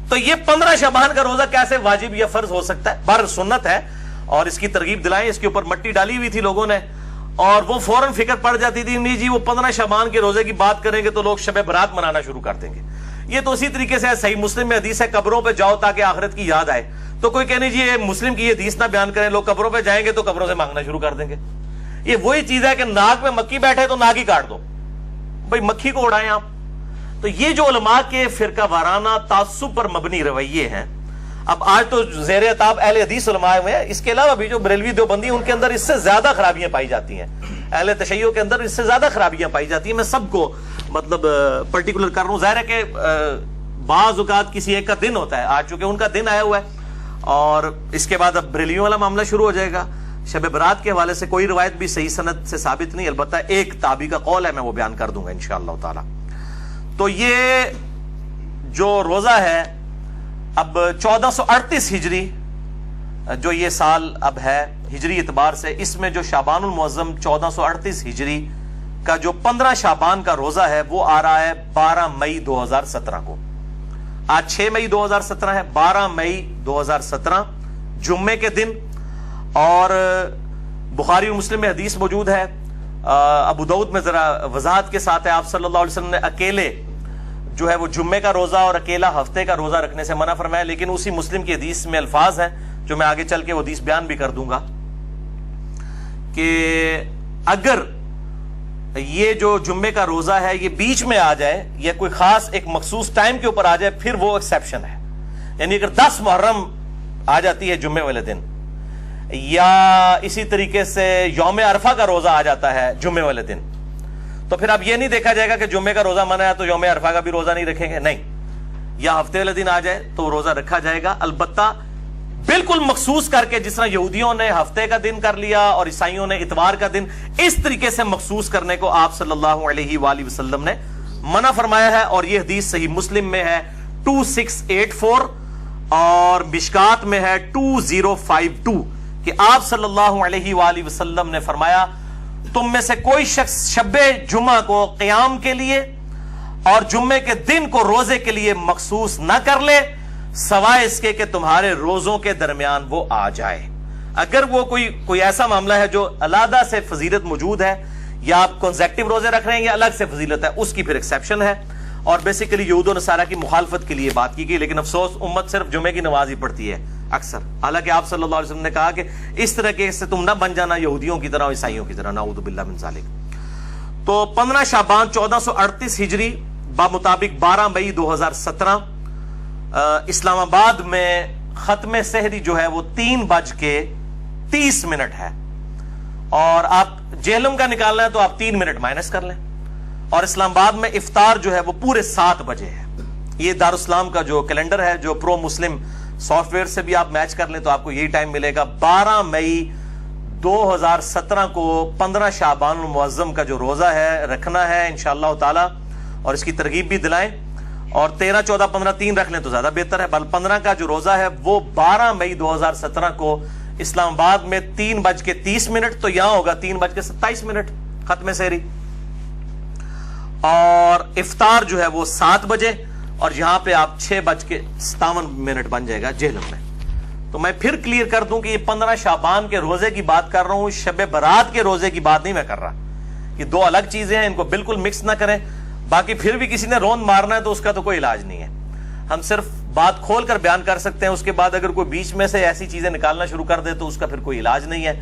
[SPEAKER 1] تو یہ 15 شعبان کا روزہ کیسے واجب یا فرض ہو سکتا ہے؟ بہر سنت ہے، اور اس کی ترغیب دلائیں، اس کے اوپر مٹی ڈالی ہوئی تھی لوگوں نے، اور وہ فوراً فکر پڑ جاتی تھی نہیں جی وہ 15 شعبان کے روزے کی بات کریں گے تو لوگ شب برات منانا شروع کر دیں گے۔ یہ تو اسی طریقے سے صحیح مسلم میں حدیث ہے قبروں پہ جاؤ تاکہ آخرت کی یاد آئے، تو کوئی کہنے جی یہ مسلم کی یہ حدیث نہ بیان کریں، لوگ قبروں پہ جائیں گے تو قبروں سے مانگنا شروع کر دیں گے۔ یہ وہی چیز ہے کہ ناک میں مکھی بیٹھے تو ناک ہی کاٹ دو، بھائی مکھی کو اڑائیں آپ۔ تو یہ جو علماء کے فرقہ وارانہ تعصب پر مبنی رویے ہیں، اب آج تو زیر عتاب اہل حدیث علماء ہوئے ہیں، اس کے علاوہ بھی جو بریلوی دیوبندی ان کے اندر اس سے زیادہ خرابیاں پائی جاتی ہیں، اہل تشیع کے اندر اس سے زیادہ خرابیاں پائی جاتی ہیں۔ میں سب کو مطلب پرٹیکولر کر رہا ہوں، ظاہر ہے کہ بعض اوقات کسی ایک کا دن ہوتا ہے، آج چونکہ ان کا دن آیا ہوا ہے، اور اس کے بعد اب بریلیوں والا معاملہ شروع ہو جائے گا۔ شب برات کے حوالے سے کوئی روایت بھی صحیح سند سے ثابت نہیں، البتہ ایک تابعی کا قول ہے، میں وہ بیان کر دوں گا انشاءاللہ تعالی۔ تو یہ جو روزہ ہے اب 1438 ہجری جو یہ سال اب ہے ہجری اعتبار سے، اس میں جو شعبان المعظم 1438 ہجری کا جو 15 شعبان کا روزہ ہے وہ آ رہا ہے 12 مئی 2017 کو۔ آج 6 مئی 2017 ہے، 12 مئی 2017 جمعے کے دن، اور بخاری اور مسلم میں حدیث موجود ہے، ابو داؤد میں ذرا وضاحت کے ساتھ ہے، آپ صلی اللہ علیہ وسلم نے اکیلے جو ہے وہ جمعے کا روزہ اور اکیلا ہفتے کا روزہ رکھنے سے منع فرمایا، لیکن اسی مسلم کی حدیث میں الفاظ ہیں جو میں آگے چل کے وہ حدیث بیان بھی کر دوں گا کہ اگر یہ جو جمعے کا روزہ ہے یہ بیچ میں آ جائے یا کوئی خاص ایک مخصوص ٹائم کے اوپر آ جائے پھر وہ ایکسیپشن ہے، یعنی اگر 10 محرم آ جاتی ہے جمعے والے دن، یا اسی طریقے سے یوم عرفہ کا روزہ آ جاتا ہے جمعے والے دن، تو پھر اب یہ نہیں دیکھا جائے گا کہ جمعے کا روزہ منع ہے تو یوم عرفہ کا بھی روزہ نہیں رکھیں گے، نہیں، یا ہفتے والے دن آ جائے تو روزہ رکھا جائے گا، البتہ بالکل مخصوص کر کے، جس طرح یہودیوں نے ہفتے کا دن کر لیا اور عیسائیوں نے اتوار کا دن، اس طریقے سے مخصوص کرنے کو آپ صلی اللہ علیہ وآلہ وسلم نے منع فرمایا ہے، اور یہ حدیث صحیح مسلم میں ہے 2684 اور مشکات میں ہے 2052 کہ آپ صلی اللہ علیہ وآلہ وسلم نے فرمایا تم میں سے کوئی شخص شب جمعہ کو قیام کے لیے اور جمعے کے دن کو روزے کے لیے مخصوص نہ کر لے سوائے اس کے کہ تمہارے روزوں کے درمیان وہ آ جائے۔ اگر وہ کوئی ایسا معاملہ ہے جو علیحدہ سے فضیلت موجود ہے، یا آپ کنزیکٹیو روزے رکھ رہے ہیں یا الگ سے فضیلت ہے، اس کی پھر ایکسیپشن ہے، اور بیسیکلی یہود و نصارہ کی مخالفت کے لیے بات کی گئی، لیکن افسوس امت صرف جمعے کی نماز ہی پڑھتی ہے اکثر، حالانکہ آپ صلی اللہ علیہ وسلم نے کہا کہ اس طرح کے سے تم نہ بن جانا یہودیوں کی طرح اور عیسائیوں کی طرح، نعوذ باللہ من ذالک۔ تو 15 شعبان 1438 ہجری بمطابق 12 مئی 2017 اسلام آباد میں ختم سحری جو ہے وہ 3:30 ہے، اور آپ جہلم کا نکالنا ہے تو آپ 3 منٹ مائنس کر لیں، اور اسلام آباد میں افطار جو ہے وہ پورے 7 بجے ہے۔ یہ دارالاسلام کا جو کیلنڈر ہے جو پرو مسلم سافٹ ویئر سے بھی آپ میچ کر لیں تو آپ کو یہی ٹائم ملے گا۔ 12 مئی 2017 کو 15 شعبان المعظم کا جو روزہ ہے رکھنا ہے انشاءاللہ تعالی، اور اس کی ترغیب بھی دلائیں، اور 13 14 15 3 رکھ لیں تو زیادہ بہتر ہے، بل 15 کا جو روزہ ہے وہ 12 مئی 2017 کو اسلام آباد میں 3:30، تو یہاں ہوگا 3:27 ختم سحری، اور افطار جو ہے وہ 7 بجے، اور یہاں پہ آپ 6:57 بن جائے گا جہلم میں۔ تو میں پھر کلیئر کر دوں کہ یہ 15 شعبان کے روزے کی بات کر رہا ہوں، شب برات کے روزے کی بات نہیں میں کر رہا، یہ دو الگ چیزیں ہیں، ان کو بالکل مکس نہ کریں۔ باقی پھر بھی کسی نے روند مارنا ہے تو اس کا تو کوئی علاج نہیں ہے، ہم صرف بات کھول کر بیان کر سکتے ہیں، اس کے بعد اگر کوئی بیچ میں سے ایسی چیزیں نکالنا شروع کر دے تو اس کا پھر کوئی علاج نہیں ہے،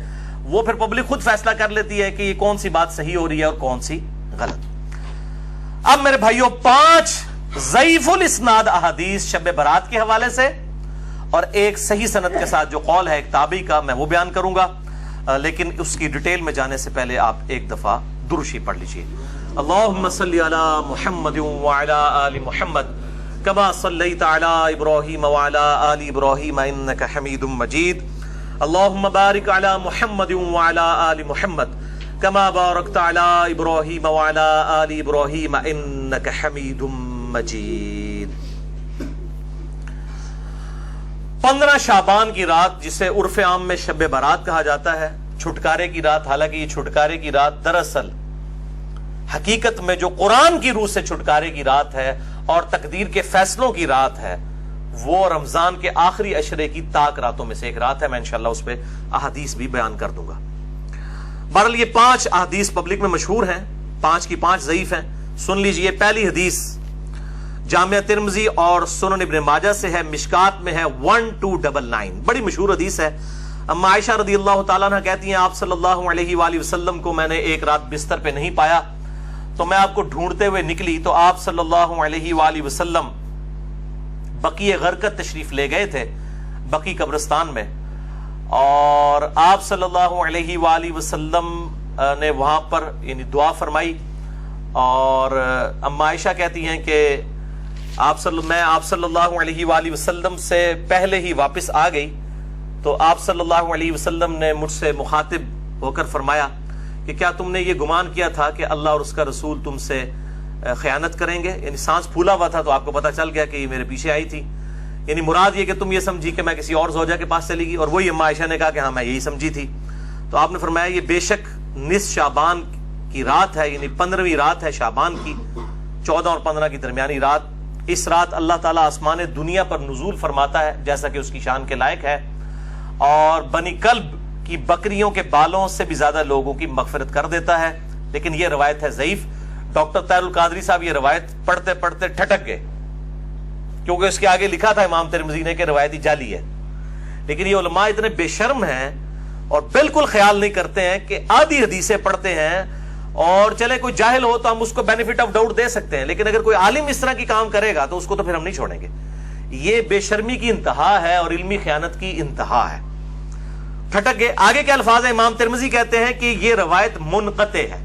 [SPEAKER 1] وہ پھر پبلک خود فیصلہ کر لیتی ہے کہ یہ کون سی بات صحیح ہو رہی ہے اور کون سی غلط۔ اب میرے بھائیوں 5 ضعیف الاسناد احادیث شب برات کے حوالے سے، اور ایک صحیح سند کے ساتھ جو قول ہے ایک تابعی کا، میں وہ بیان کروں گا، لیکن اس کی ڈیٹیل میں جانے سے پہلے آپ ایک دفعہ درود شریف پڑھ لیجیے۔ اللہم صلی علی محمد وعلی آل محمد کما صلیت علی ابراہیم وعلی آل ابراہیم انک حمید مجید، اللہم بارک علی محمد وعلی آل محمد کما بارکت علی ابراہیم وعلی آل ابراہیم انک حمید مجید۔ 15 شعبان کی رات جسے عرف عام میں شب برات کہا جاتا ہے، چھٹکارے کی رات، حالانکہ یہ چھٹکارے کی رات دراصل حقیقت میں جو قرآن کی روح سے چھٹکارے کی رات ہے اور تقدیر کے فیصلوں کی رات ہے، وہ رمضان کے آخری عشرے کی تاک راتوں میں سے ایک رات ہے، میں انشاءاللہ اس پہ احادیث بھی بیان کر دوں گا۔ بہرحال یہ 5 احادیث پبلک میں مشہور ہیں، 5 کی 5 ضعیف ہیں، سن لیجئے۔ پہلی حدیث جامعہ ترمذی اور سنن ابن ماجہ سے ہے، مشکات میں ہے 1299، بڑی مشہور حدیث ہے۔ اما عائشہ رضی اللہ تعالیٰ عنہ کہتی ہیں آپ صلی اللہ علیہ وآلہ وسلم کو میں نے ایک رات بستر پہ نہیں پایا تو میں آپ کو ڈھونڈتے ہوئے نکلی، تو آپ صلی اللہ علیہ وآلہ وسلم بقیع غرقد تشریف لے گئے تھے، بقیع قبرستان میں، اور آپ صلی اللہ علیہ وآلہ وسلم نے وہاں پر یعنی دعا فرمائی، اور اما عائشہ کہتی ہیں کہ آپ صلی اللہ علیہ وآلہ وسلم سے پہلے ہی واپس آ گئی تو آپ صلی اللہ علیہ وسلم نے مجھ سے مخاطب ہو کر فرمایا کہ کیا تم نے یہ گمان کیا تھا کہ اللہ اور اس کا رسول تم سے خیانت کریں گے؟ یعنی سانس پھولا ہوا تھا تو آپ کو پتا چل گیا کہ یہ میرے پیچھے آئی تھی، یعنی مراد یہ کہ تم یہ سمجھی کہ میں کسی اور زوجہ کے پاس چلی گئی، اور وہی اما عائشہ نے کہا کہ ہاں میں یہی سمجھی تھی۔ تو آپ نے فرمایا یہ بے شک نصف شعبان کی رات ہے، یعنی 15ویں رات ہے شعبان کی، 14 اور 15 کی درمیانی رات۔ اس رات اللہ تعالیٰ آسمان دنیا پر نزول فرماتا ہے جیسا کہ اس کی شان کے لائق ہے، اور بنی کلب کی بکریوں کے بالوں سے بھی زیادہ لوگوں کی مغفرت کر دیتا ہے۔ لیکن یہ روایت ہے ضعیف۔ ڈاکٹر طاہر القادری صاحب یہ روایت پڑھتے پڑھتے ٹھٹک گئے، کیونکہ اس کے آگے لکھا تھا امام ترمذی نے کہ روایتی جعلی ہے۔ لیکن یہ علماء اتنے بے شرم ہیں اور بالکل خیال نہیں کرتے ہیں کہ آدھی حدیثیں پڑھتے ہیں، اور چلے کوئی جاہل ہو تو ہم اس کو بینیفٹ آف ڈاؤٹ دے سکتے ہیں، لیکن اگر کوئی عالم اس طرح کی کام کرے گا تو اس کو تو پھر ہم نہیں چھوڑیں گے۔ یہ بے شرمی کی انتہا ہے اور علمی خیانت کی انتہا ہے۔ ٹھٹک گئے۔ آگے کے الفاظ ہیں، امام ترمذی کہتے ہیں کہ یہ روایت منقطع ہے،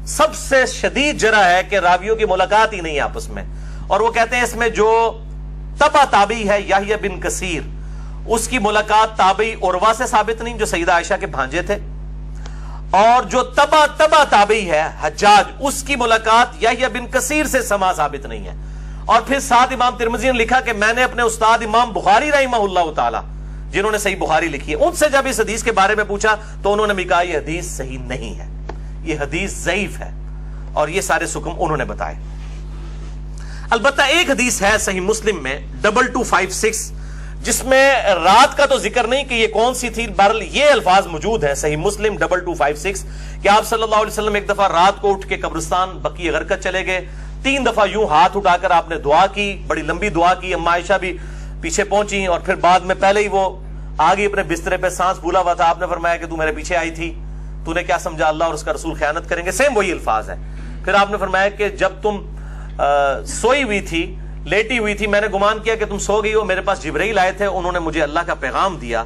[SPEAKER 1] سب سے شدید جرح ہے کہ راویوں کی ملاقات ہی نہیں ہے آپس میں، اور وہ کہتے ہیں اس میں جو تبع تابعی ہے یحییٰ بن کثیر، اس کی ملاقات تابعی عروہ سے ثابت نہیں جو سیدہ عائشہ کے بھانجے تھے، اور جو تبع تابعی ہے حجاج، اس کی ملاقات یحییٰ بن کثیر سے سما ثابت نہیں ہے۔ اور پھر ساتھ امام ترمذی نے لکھا کہ میں نے اپنے استاد امام بخاری رحمہ اللہ تعالی جنہوں نے صحیح بخاری لکھی ہے ان سے جب اس حدیث کے بارے میں پوچھا تو انہوں نے بھی کہا یہ حدیث صحیح نہیں ہے، یہ حدیث ضعیف ہے، اور یہ سارے سکم انہوں نے بتائے۔ البتہ ایک حدیث ہے صحیح مسلم میں 2256 جس میں رات کا تو ذکر نہیں کہ یہ کون سی تھی، بہرحال یہ الفاظ موجود ہیں صحیح مسلم 2256 کہ آپ صلی اللہ علیہ وسلم ایک دفعہ رات کو اٹھ کے قبرستان بقیع غرقد چلے گئے، 3 دفعہ یوں ہاتھ اٹھا کر آپ نے دعا کی، بڑی لمبی دعا کی، اما عائشہ بھی پیچھے پہنچی، اور پھر بعد میں پہلے ہی وہ آگے اپنے بسترے پہ سانس پھولا ہوا تھا، آپ نے فرمایا کہ تو میرے پیچھے آئی تھی، تو نے کیا سمجھا اللہ اور اس کا رسول خیانت کریں گے، سیم وہی الفاظ ہے۔ پھر آپ نے فرمایا کہ جب تم سوئی ہوئی تھی، لیٹی ہوئی تھی، میں نے گمان کیا کہ تم سو گئی ہو، میرے پاس جبرائیل آئے تھے، انہوں نے مجھے اللہ کا پیغام دیا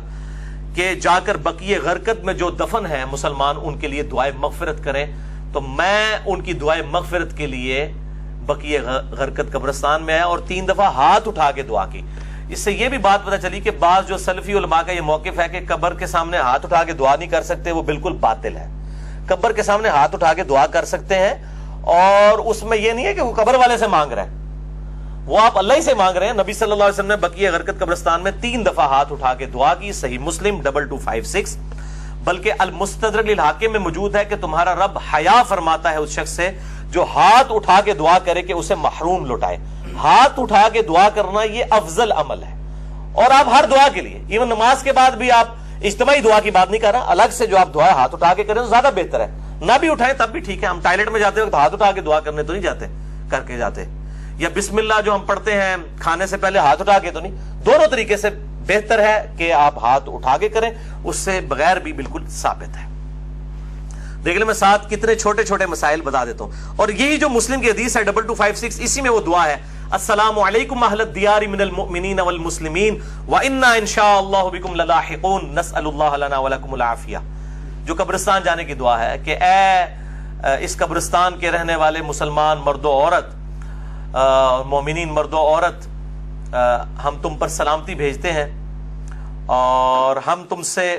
[SPEAKER 1] کہ جا کر بقیع غرقد میں جو دفن ہے مسلمان ان کے لیے دعائے مغفرت کریں، تو میں ان کی دعائے مغفرت کے لیے بقیع غرقد قبرستان میں آیا اور 3 دفعہ ہاتھ اٹھا کے دعا کی۔ اس سے یہ بھی بات پتہ چلی کہ بعض جو سلفی علماء کا یہ موقف ہے کہ قبر کے سامنے ہاتھ اٹھا کے دعا نہیں کر سکتے، وہ بالکل باطل ہے۔ قبر کے سامنے ہاتھ اٹھا کے دعا کر سکتے ہیں، اور اس میں یہ نہیں ہے کہ وہ قبر والے سے مانگ رہے ہیں، وہ آپ اللہ ہی سے مانگ رہے ہیں۔ نبی صلی اللہ علیہ وسلم نے بقیع غرقد قبرستان میں 3 دفعہ ہاتھ اٹھا کے دعا کی، صحیح مسلم 2256۔ بلکہ المستدرک للحاکم میں موجود ہے کہ تمہارا رب حیا فرماتا ہے اس شخص سے جو ہاتھ اٹھا کے دعا کرے کہ اسے محروم لوٹائے۔ ہاتھ اٹھا کے دعا کرنا یہ افضل عمل ہے، اور آپ ہر دعا کے لیے، ایون نماز کے بعد بھی آپ اجتماعی دعا کی بات نہیں کر رہا، الگ سے جو آپ دعا ہاتھ اٹھا کے کریں تو زیادہ بہتر ہے، نہ بھی اٹھائیں تب بھی ٹھیک ہے۔ ہم ٹائلٹ میں جاتے وقت ہاتھ اٹھا کے دعا کرنے تو نہیں جاتے، کر کے جاتے، یا بسم اللہ جو ہم پڑھتے ہیں کھانے سے پہلے ہاتھ اٹھا کے تو نہیں، دونوں طریقے سے بہتر ہے کہ آپ ہاتھ اٹھا کے کریں، اس سے بغیر بھی بالکل ثابت ہے۔ دیکھ لیں میں ساتھ کتنے چھوٹے چھوٹے مسائل بتا دیتا ہوں، اور یہی جو مسلم کی حدیث ہے 2256 اسی میں وہ دعا ہے، السلام علیکم اہل الدیار من المؤمنین والمسلمین وانا انشاء اللہ بکم للاحقون نسأل اللہ لنا ولکم العافیہ، جو قبرستان جانے کی دعا ہے کہ اے اس قبرستان کے رہنے والے مسلمان مرد و عورت، مومنین مرد و عورت، ہم تم پر سلامتی بھیجتے ہیں، اور ہم تم سے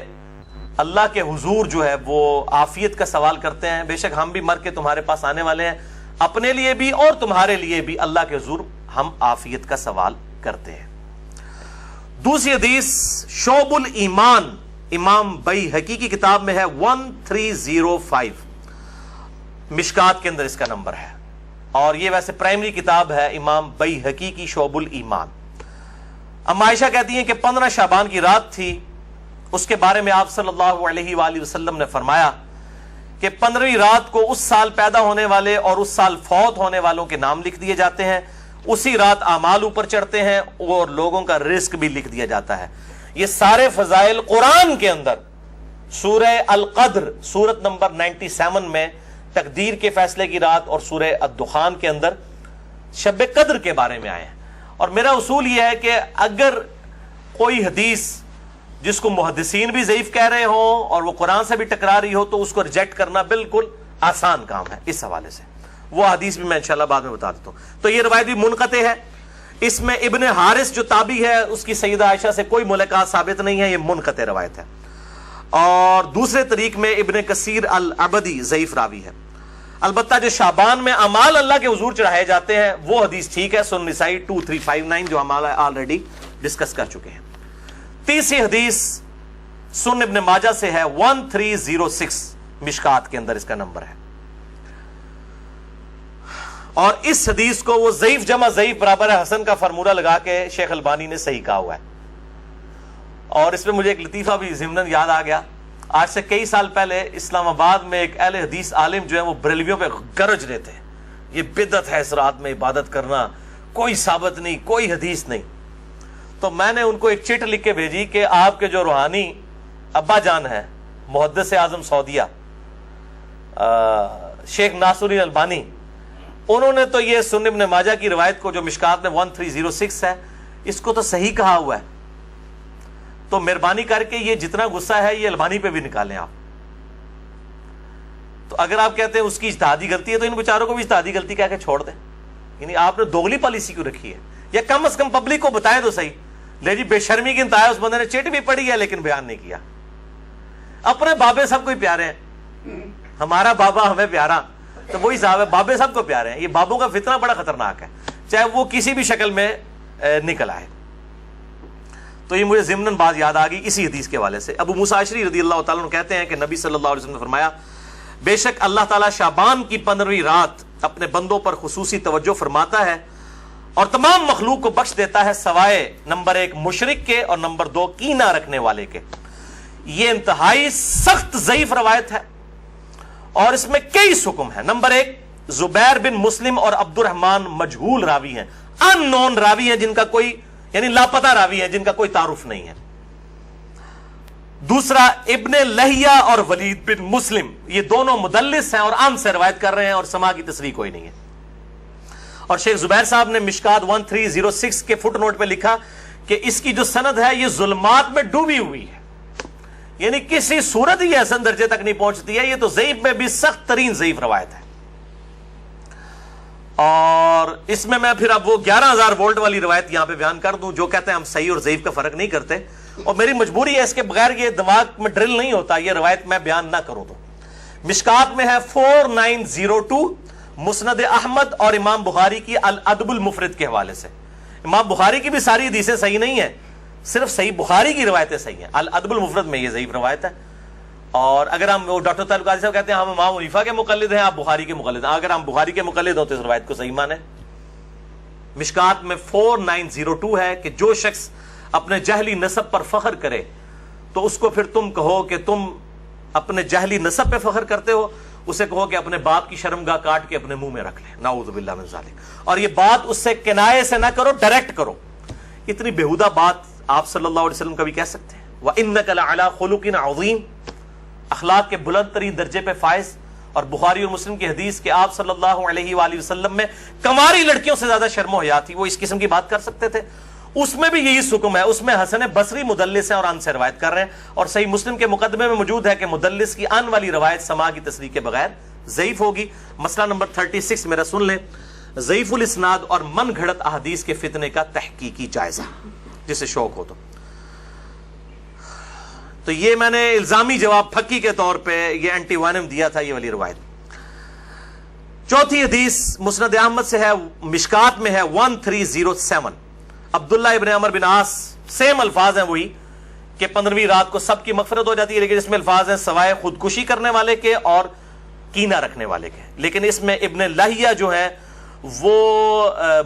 [SPEAKER 1] اللہ کے حضور جو ہے وہ عافیت کا سوال کرتے ہیں، بے شک ہم بھی مر کے تمہارے پاس آنے والے ہیں، اپنے لیے بھی اور تمہارے لیے بھی اللہ کے حضور ہم عافیت کا سوال کرتے ہیں۔ دوسری حدیث شعب الایمان، امام بیہقی کی کتاب میں ہے 1305، مشکات کے اندر اس کا نمبر ہے، اور یہ ویسے پرائمری کتاب ہے امام بیہقی کی شعب الایمان۔ اما عائشہ کہتی ہیں کہ 15 شعبان کی رات تھی، اس کے بارے میں آپ صلی اللہ علیہ وآلہ وسلم نے فرمایا کہ 15ویں رات کو اس سال پیدا ہونے والے اور اس سال فوت ہونے والوں کے نام لکھ دیے جاتے ہیں، اسی رات اعمال اوپر چڑھتے ہیں اور لوگوں کا رزق بھی لکھ دیا جاتا ہے۔ یہ سارے فضائل قرآن کے اندر سورہ القدر سورت نمبر 97 میں تقدیر کے فیصلے کی رات، اور سورہ الدخان کے اندر شب قدر کے بارے میں آئے ہیں۔ اور میرا اصول یہ ہے کہ اگر کوئی حدیث جس کو محدثین بھی ضعیف کہہ رہے ہوں اور وہ قرآن سے بھی ٹکرا رہی ہو تو اس کو ریجیکٹ کرنا بالکل آسان کام ہے۔ اس حوالے سے وہ حدیث بھی میں انشاءاللہ بعد میں بتا دیتا ہوں۔ تو یہ روایت بھی منقطع ہے۔ اس میں ابن حارث جو تابعی ہے اس کی سیدہ عائشہ سے کوئی ملاقات ثابت نہیں ہے، یہ منقطع روایت ہے. اور دوسرے طریق میں ابن کثیر العبدی ضعیف راوی ہے. البتہ جو شعبان میں اعمال اللہ کے حضور چڑھائے جاتے ہیں وہ حدیث ٹھیک ہے، سنن نسائی 2359 جو ہم آلریڈی ڈسکس کر چکے ہیں. تیسری حدیث سنن ابن ماجہ سے ہے 1306 مشکات کے اندر اس کا نمبر ہے. اور اس حدیث کو وہ ضعیف جمع ضعیف برابر ہے حسن کا فارمولہ لگا کے شیخ البانی نے صحیح کہا ہوا ہے. اور اس میں مجھے ایک لطیفہ بھی ضمناً یاد آ گیا. آج سے کئی سال پہلے اسلام آباد میں ایک اہل حدیث عالم جو ہے وہ بریلویوں پہ گرج رہے تھے، یہ بدعت ہے اس رات میں عبادت کرنا، کوئی ثابت نہیں، کوئی حدیث نہیں. تو میں نے ان کو ایک چٹ لکھ کے بھیجی کہ آپ کے جو روحانی ابا جان ہے محدث اعظم سعودیہ شیخ ناصر الدین البانی، انہوں نے تو یہ سنن ابن ماجہ کی روایت کو جو مشکات میں 1306 ہے اس کو تو صحیح کہا ہوا ہے. تو مہربانی کر کے یہ جتنا غصہ ہے یہ البانی پہ بھی نکالیں آپ. تو اگر آپ کہتے ہیں اس کی اجتہادی غلطی ہے تو ان بیچاروں کو بھی اجتہادی غلطی کہہ کے چھوڑ دیں. یعنی آپ نے دوغلی پالیسی کیوں رکھی ہے؟ یا کم از کم پبلک کو بتائیں تو صحیح. لے جی بے شرمی کی انتہا ہے، اس بندے نے چٹ بھی پڑھی ہے لیکن بیان نہیں کیا. اپنے بابے سب کو ہی پیارے ہیں، ہمارا بابا ہمیں پیارا تو وہی صاحب ہے، بابے سب کو پیارے ہیں. یہ بابوں کا فتنہ بڑا خطرناک ہے، چاہے وہ کسی بھی شکل میں نکل آئے. تو یہ مجھے ضمناً بات یاد آ گئی اسی حدیث کے حوالے سے. ابو موسیٰ اشعری رضی اللہ تعالیٰ عنہ کہتے ہیں کہ نبی صلی اللہ علیہ وسلم نے فرمایا بے شک اللہ تعالیٰ شعبان کی 15ویں رات اپنے بندوں پر خصوصی توجہ فرماتا ہے اور تمام مخلوق کو بخش دیتا ہے سوائے نمبر 1 مشرک کے اور نمبر 2 کینہ رکھنے والے کے. یہ انتہائی سخت ضعیف روایت ہے اور اس میں کئی حکم ہیں. نمبر 1 زبیر بن مسلم اور عبد الرحمن مجہول راوی ہیں، ان نون راوی ہیں، جن کا کوئی یعنی لاپتہ راوی ہیں، جن کا کوئی تعارف نہیں ہے. دوسرا ابن لہیہ اور ولید بن مسلم، یہ دونوں مدلس ہیں اور عام سے روایت کر رہے ہیں اور سما کی تصریح کوئی نہیں ہے. اور شیخ زبیر صاحب نے مشکات 1306 کے فٹ نوٹ پہ لکھا کہ اس کی جو سند ہے یہ ظلمات میں ڈوبی ہوئی ہے، یعنی کسی صورت ہی حسن درجے تک نہیں پہنچتی ہے. یہ تو ضعیف میں بھی سخت ترین ضعیف روایت ہے. اور اس میں پھر اب وہ 11,000 وولٹ والی روایت یہاں پہ بیان کر دوں جو کہتے ہیں ہم صحیح اور ضعیف کا فرق نہیں کرتے، اور میری مجبوری ہے، اس کے بغیر یہ دماغ میں ڈرل نہیں ہوتا یہ روایت میں بیان نہ کروں. تو مشکات میں ہے 4902 مسند احمد اور امام بخاری کی الادب المفرد کے حوالے سے. امام بخاری کی بھی ساری حدیثیں صحیح نہیں ہیں، صرف صحیح بخاری کی روایتیں صحیح ہیں. الادب المفرد میں یہ ضعیف روایت ہے. اور اگر ہم وہ ڈاکٹر طارق قاضی صاحب کہتے ہیں ہم امام حنیفہ کے مقلد ہیں، آپ بخاری کے مقلد ہیں، اگر ہم بخاری کے مقلد ہوں تو اس روایت کو صحیح مانیں. مشکات میں 4902 ہے کہ جو شخص اپنے جہلی نسب پر فخر کرے تو اس کو پھر تم کہو کہ تم اپنے جہلی نسب پہ فخر کرتے ہو، اسے کہو کہ اپنے باپ کی شرمگاہ کاٹ کے اپنے منہ میں رکھ لے، نعوذ باللہ من ذالک. اور یہ بات اس سے کنایے سے نہ کرو، ڈائریکٹ کرو. اتنی بےہودہ بات آپ صلی اللہ علیہ وسلم کبھی کہہ سکتے ہیں؟ وَإِنَّكَ لَعَلَىٰ خُلُقٍ عَظِيمٍ، اخلاق کے بلند ترین درجے پہ فائز. اور بخاری اور مسلم کی حدیث کہ آپ صلی اللہ علیہ وآلہ وسلم میں کنواری لڑکیوں سے زیادہ شرم و حیا تھی، وہ اس قسم کی بات کر سکتے تھے. اس میں بھی یہی حکم ہے. اس میں حسن بصری مدلس ہیں اور ان سے روایت کر رہے ہیں، اور صحیح مسلم کے مقدمے میں موجود ہے کہ مدلس کی ان والی روایت سما کی تصریح کے بغیر ضعیف ہوگی. مسئلہ نمبر 36 میرا سن لیں، ضعیف الاسناد اور من گھڑت احادیث کے فتنے کا تحقیقی جائزہ، جسے شوق ہو تو یہ میں نے الزامی جواب پھکی کے طور پہ یہ اینٹی وائنم دیا تھا، یہ والی روایت. چوتھی حدیث مسند احمد سے ہے، مشکات میں ہے 1307 عبداللہ ابن عمر بن عاص، سیم الفاظ ہیں وہی کہ 15ویں رات کو سب کی مغفرت ہو جاتی ہے، لیکن اس میں الفاظ ہیں سوائے خودکشی کرنے والے کے اور کینہ رکھنے والے کے. لیکن اس میں ابن لہیہ جو ہے وہ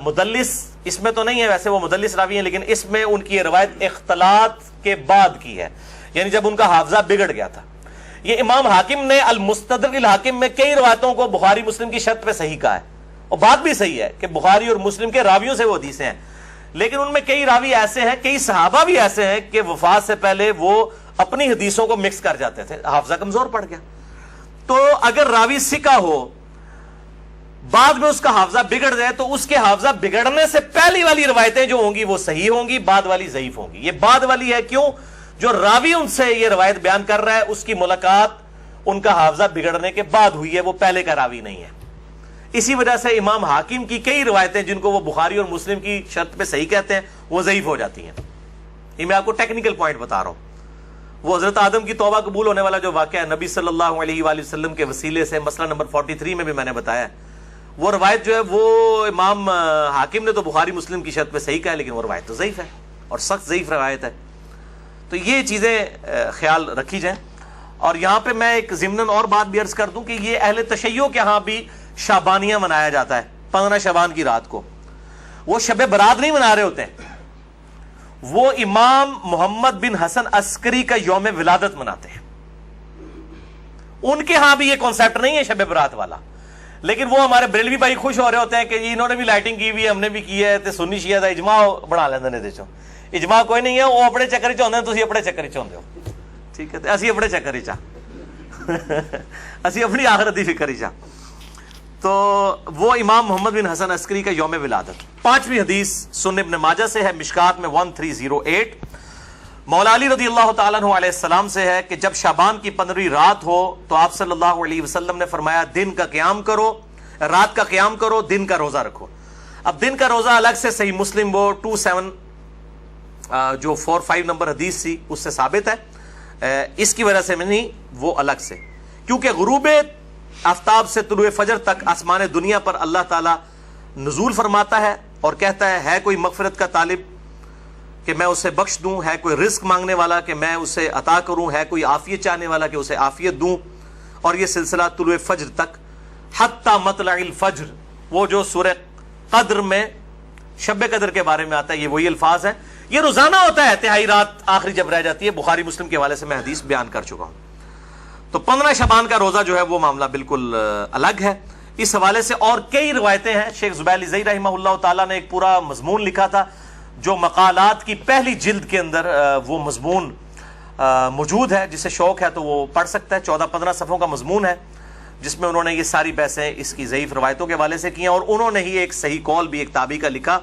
[SPEAKER 1] مدلس، اس میں تو نہیں ہے، ویسے وہ مدلس راوی ہیں، لیکن اس میں ان کی یہ روایت اختلاط کے بعد کی ہے، یعنی جب ان کا حافظہ بگڑ گیا تھا. یہ امام حاکم نے المستدرک الحاکم میں کئی روایتوں کو بخاری مسلم کی شرط پہ صحیح کہا ہے، اور بات بھی صحیح ہے کہ بخاری اور مسلم کے راویوں سے وہ حدیثیں ہیں، لیکن ان میں کئی راوی ایسے ہیں، کئی صحابہ بھی ایسے ہیں کہ وفات سے پہلے وہ اپنی حدیثوں کو مکس کر جاتے تھے، حافظہ کمزور پڑ گیا. تو اگر راوی ثقہ ہو بعد میں اس کا حافظہ بگڑ جائے تو اس کے حافظہ بگڑنے سے پہلی والی روایتیں جو ہوں گی وہ صحیح ہوں گی، بعد والی ضعیف ہوں گی. یہ بعد والی ہے کیوں؟ جو راوی ان سے یہ روایت بیان کر رہا ہے اس کی ملاقات ان کا حافظہ بگڑنے کے بعد ہوئی ہے، وہ پہلے کا راوی نہیں ہے. اسی وجہ سے امام حاکم کی کئی روایتیں جن کو وہ بخاری اور مسلم کی شرط پہ صحیح کہتے ہیں وہ ضعیف ہو جاتی ہیں. یہ میں آپ کو ٹیکنیکل پوائنٹ بتا رہا ہوں. وہ حضرت آدم کی توبہ قبول ہونے والا جو واقعہ ہے نبی صلی اللہ علیہ وآلہ وسلم کے وسیلے سے، مسئلہ نمبر 43 میں بھی میں نے بتایا ہے، وہ روایت جو ہے وہ امام حاکم نے تو بخاری مسلم کی شرط پہ صحیح کہا ہے، لیکن وہ روایت تو ضعیف ہے اور سخت ضعیف روایت ہے. تو یہ چیزیں خیال رکھی جائیں. اور یہاں پہ میں ایک ضمناً اور بات بھی عرض کر دوں کہ یہ اہل تشیع کے ہاں بھی شعبانیہ منایا جاتا ہے 15 شعبان کی رات کو. وہ شب برات نہیں منا رہے ہوتے ہیں، وہ امام محمد بن حسن عسکری کا یوم ولادت مناتے ہیں. ان کے ہاں بھی یہ کانسیپٹ نہیں ہے شب برات والا، لیکن وہ ہمارے بریلوی بھائی خوش ہو رہے ہوتے ہیں کہ انہوں نے بھی لائٹنگ کی ہوئی ہے، ہم نے بھی کی ہے، تے سنی شیعہ دا اجماع بنا لیندے نے. دیکھو اجماع کوئی نہیں ہے، وہ اپنے چکر چ ہوندے ہیں، تسی اپنے چکر چ ہوندے ہو. ٹھیک ہے، اسی اپنے چکر چ اسی اپنی آخرت دی فکر چ. تو وہ امام محمد بن حسن عسکری کا یوم ولادت. 5ویں حدیث سنن ابن ماجہ سے ہے، مشکات میں 1308. مولا علی رضی اللہ تعالیٰ عنہ علیہ السلام سے ہے کہ جب شعبان کی 15ویں رات ہو تو آپ صلی اللہ علیہ وسلم نے فرمایا دن کا قیام کرو، رات کا قیام کرو، دن کا روزہ رکھو. اب دن کا روزہ الگ سے صحیح مسلم وہ 27 جو 45 نمبر حدیث تھی اس سے ثابت ہے. اس کی وجہ سے میں نہیں، وہ الگ سے، کیونکہ غروب آفتاب سے طلوع فجر تک آسمان دنیا پر اللہ تعالیٰ نزول فرماتا ہے اور کہتا ہے کوئی مغفرت کا طالب کہ میں اسے بخش دوں، ہے کوئی رزق مانگنے والا کہ میں اسے عطا کروں، ہے کوئی عافیت چاہنے والا کہ اسے عافیت دوں. اور یہ سلسلہ طلوع فجر تک حتی مطلع الفجر، وہ جو سورہ قدر میں شب قدر کے بارے میں آتا ہے، یہ وہی الفاظ ہیں. یہ روزانہ ہوتا ہے، تہائی رات آخری جب رہ جاتی ہے. بخاری مسلم کے حوالے سے میں حدیث بیان کر چکا ہوں. تو 15 شعبان کا روزہ جو ہے وہ معاملہ بالکل الگ ہے. اس حوالے سے اور کئی روایتیں ہیں. شیخ زبیر علی زئی رحمہ اللہ تعالیٰ نے ایک پورا مضمون لکھا تھا جو مقالات کی پہلی جلد کے اندر وہ مضمون موجود ہے. جسے شوق ہے تو وہ پڑھ سکتا ہے. 14-15 صفحوں کا مضمون ہے جس میں انہوں نے یہ ساری بحثیں اس کی ضعیف روایتوں کے حوالے سے کی ہیں. اور انہوں نے ہی ایک صحیح قول بھی ایک تابعی کا لکھا،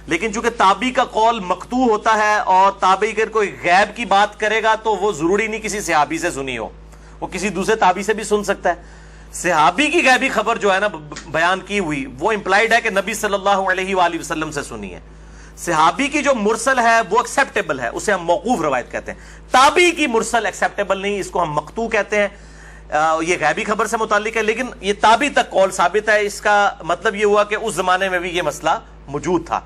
[SPEAKER 1] لیکن چونکہ تابعی کا قول مقطوع ہوتا ہے اور تابعی اگر کوئی غیب کی بات کرے گا تو وہ ضروری نہیں کسی صحابی سے سنی ہو، وہ کسی دوسرے تابعی سے بھی سن سکتا ہے. صحابی کی غیبی خبر جو ہے نا بیان کی ہوئی وہ امپلائڈ ہے کہ نبی صلی اللہ علیہ وآلہ وسلم سے سنی ہے. صحابی کی جو مرسل ہے وہ ایکسیپٹیبل ہے، اسے ہم موقوف روایت کہتے ہیں. تابعی کی مرسل ایکسیپٹیبل نہیں، اس کو ہم مقطوع کہتے ہیں. یہ غیبی خبر سے متعلق ہے، لیکن یہ تابعی تک قول ثابت ہے. اس کا مطلب یہ ہوا کہ اس زمانے میں بھی یہ مسئلہ موجود تھا.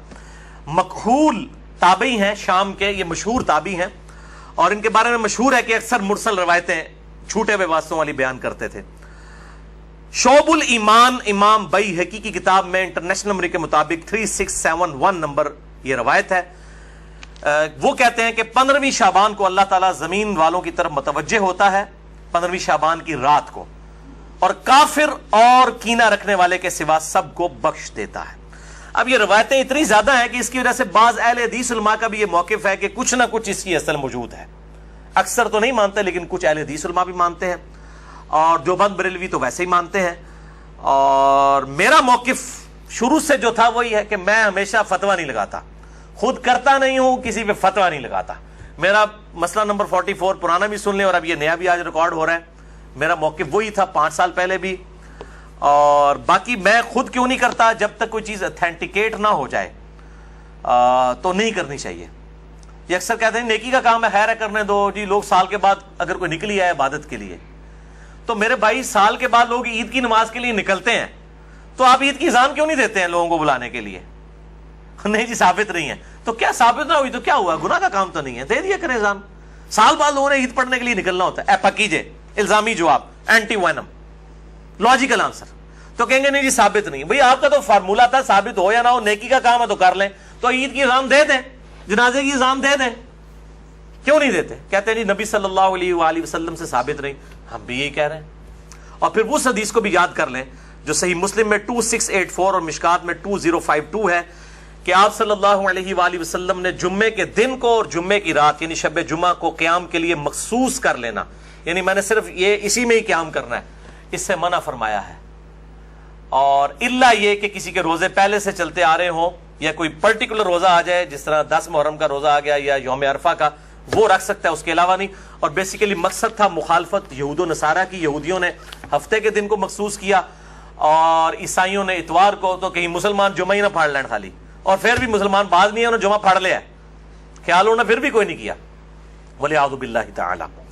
[SPEAKER 1] مکحول تابعی ہیں شام کے، یہ مشہور تابعی ہیں اور ان کے بارے میں مشہور ہے کہ اکثر مرسل روایتیں چھوٹے ہوئے واسطوں والی بیان کرتے تھے. شعب الایمان امام بیہقی کی کتاب میں انٹرنیشنل نمبر کے مطابق 3671 نمبر یہ روایت ہے. وہ کہتے ہیں کہ 15ویں شعبان کو اللہ تعالیٰ زمین والوں کی طرف متوجہ ہوتا ہے 15ویں شعبان کی رات کو، اور کافر اور کینہ رکھنے والے کے سوا سب کو بخش دیتا ہے. اب یہ روایتیں اتنی زیادہ ہیں کہ اس کی وجہ سے بعض اہل حدیث علماء کا بھی یہ موقف ہے کہ کچھ نہ کچھ اس کی اصل موجود ہے. اکثر تو نہیں مانتے لیکن کچھ اہل حدیث علماء بھی مانتے ہیں، اور دیوبند بریلوی تو ویسے ہی مانتے ہیں. اور میرا موقف شروع سے جو تھا وہی ہے کہ میں ہمیشہ فتویٰ نہیں لگاتا، خود کرتا نہیں ہوں، کسی پہ فتویٰ نہیں لگاتا. میرا مسئلہ نمبر 44 پرانا بھی سن لیں اور اب یہ نیا بھی آج ریکارڈ ہو رہا ہے. میرا موقف وہی تھا 5 سال پہلے بھی، اور باقی میں خود کیوں نہیں کرتا، جب تک کوئی چیز اتھینٹیکیٹ نہ ہو جائے تو نہیں کرنی چاہیے. یہ اکثر کہتے ہیں نیکی کا کام ہے، خیر ہے کرنے دو جی. لوگ سال کے بعد اگر کوئی نکلی ہے عبادت کے لیے، تو میرے بھائی سال کے بعد لوگ عید کی نماز کے لیے نکلتے ہیں، تو آپ عید کی اذان کیوں نہیں دیتے ہیں لوگوں کو بلانے کے لیے؟ نہیں جی ثابت نہیں ہے. تو کیا ثابت نہ ہوئی تو کیا ہوا؟ گناہ کا کام تو نہیں ہے، دے دیا کریں اذان. سال بعد لوگوں نے عید پڑھنے کے لیے نکلنا ہوتا ہے. پکیجے الزامی جواب، اینٹی وینم لاجیکل آنسر. تو کہیں گے نہیں جی ثابت نہیں. بھئی آپ کا تو فارمولہ تھا، ثابت ہو یا نہ ہو نیکی کا کام ہے تو کر لیں. تو عید کی اذان دے دیں، جنازے کی اذان دے دیں. کیوں نہیں دیتے؟ کہتے ہیں جی نبی صلی اللہ علیہ وآلہ وسلم سے ثابت نہیں. ہم بھی یہی کہہ رہے ہیں. اور پھر اس حدیث کو بھی یاد کر لیں جو صحیح مسلم میں 2684 اور مشکات میں 2052 ہے کہ آپ صلی اللہ علیہ وآلہ وسلم نے جمعے کے دن کو اور جمعے کی رات یعنی شب جمعہ کو قیام کے لیے مخصوص کر لینا، یعنی میں نے صرف یہ اسی میں ہی قیام کرنا ہے، اس سے منع فرمایا ہے. اور الا یہ کہ کسی کے روزے پہلے سے چلتے آ رہے ہوں یا کوئی پرٹیکولر روزہ آ جائے، جس طرح 10 محرم کا روزہ آ گیا یا یوم عرفہ کا، وہ رکھ سکتا ہے، اس کے علاوہ نہیں. اور بیسیکلی مقصد تھا مخالفت یہود و نصارہ کی. یہودیوں نے ہفتے کے دن کو مخصوص کیا اور عیسائیوں نے اتوار کو، تو کہیں مسلمان جمعہ ہی نہ پھاڑ لین خالی، اور پھر بھی مسلمان بعد نہیں ہے، انہوں نے جمعہ پھاڑ لیا ہے، خیال ہونا پھر بھی کوئی نہیں کیا، وَلِعَوْذُ بِاللَّهِ تَعَالَى۔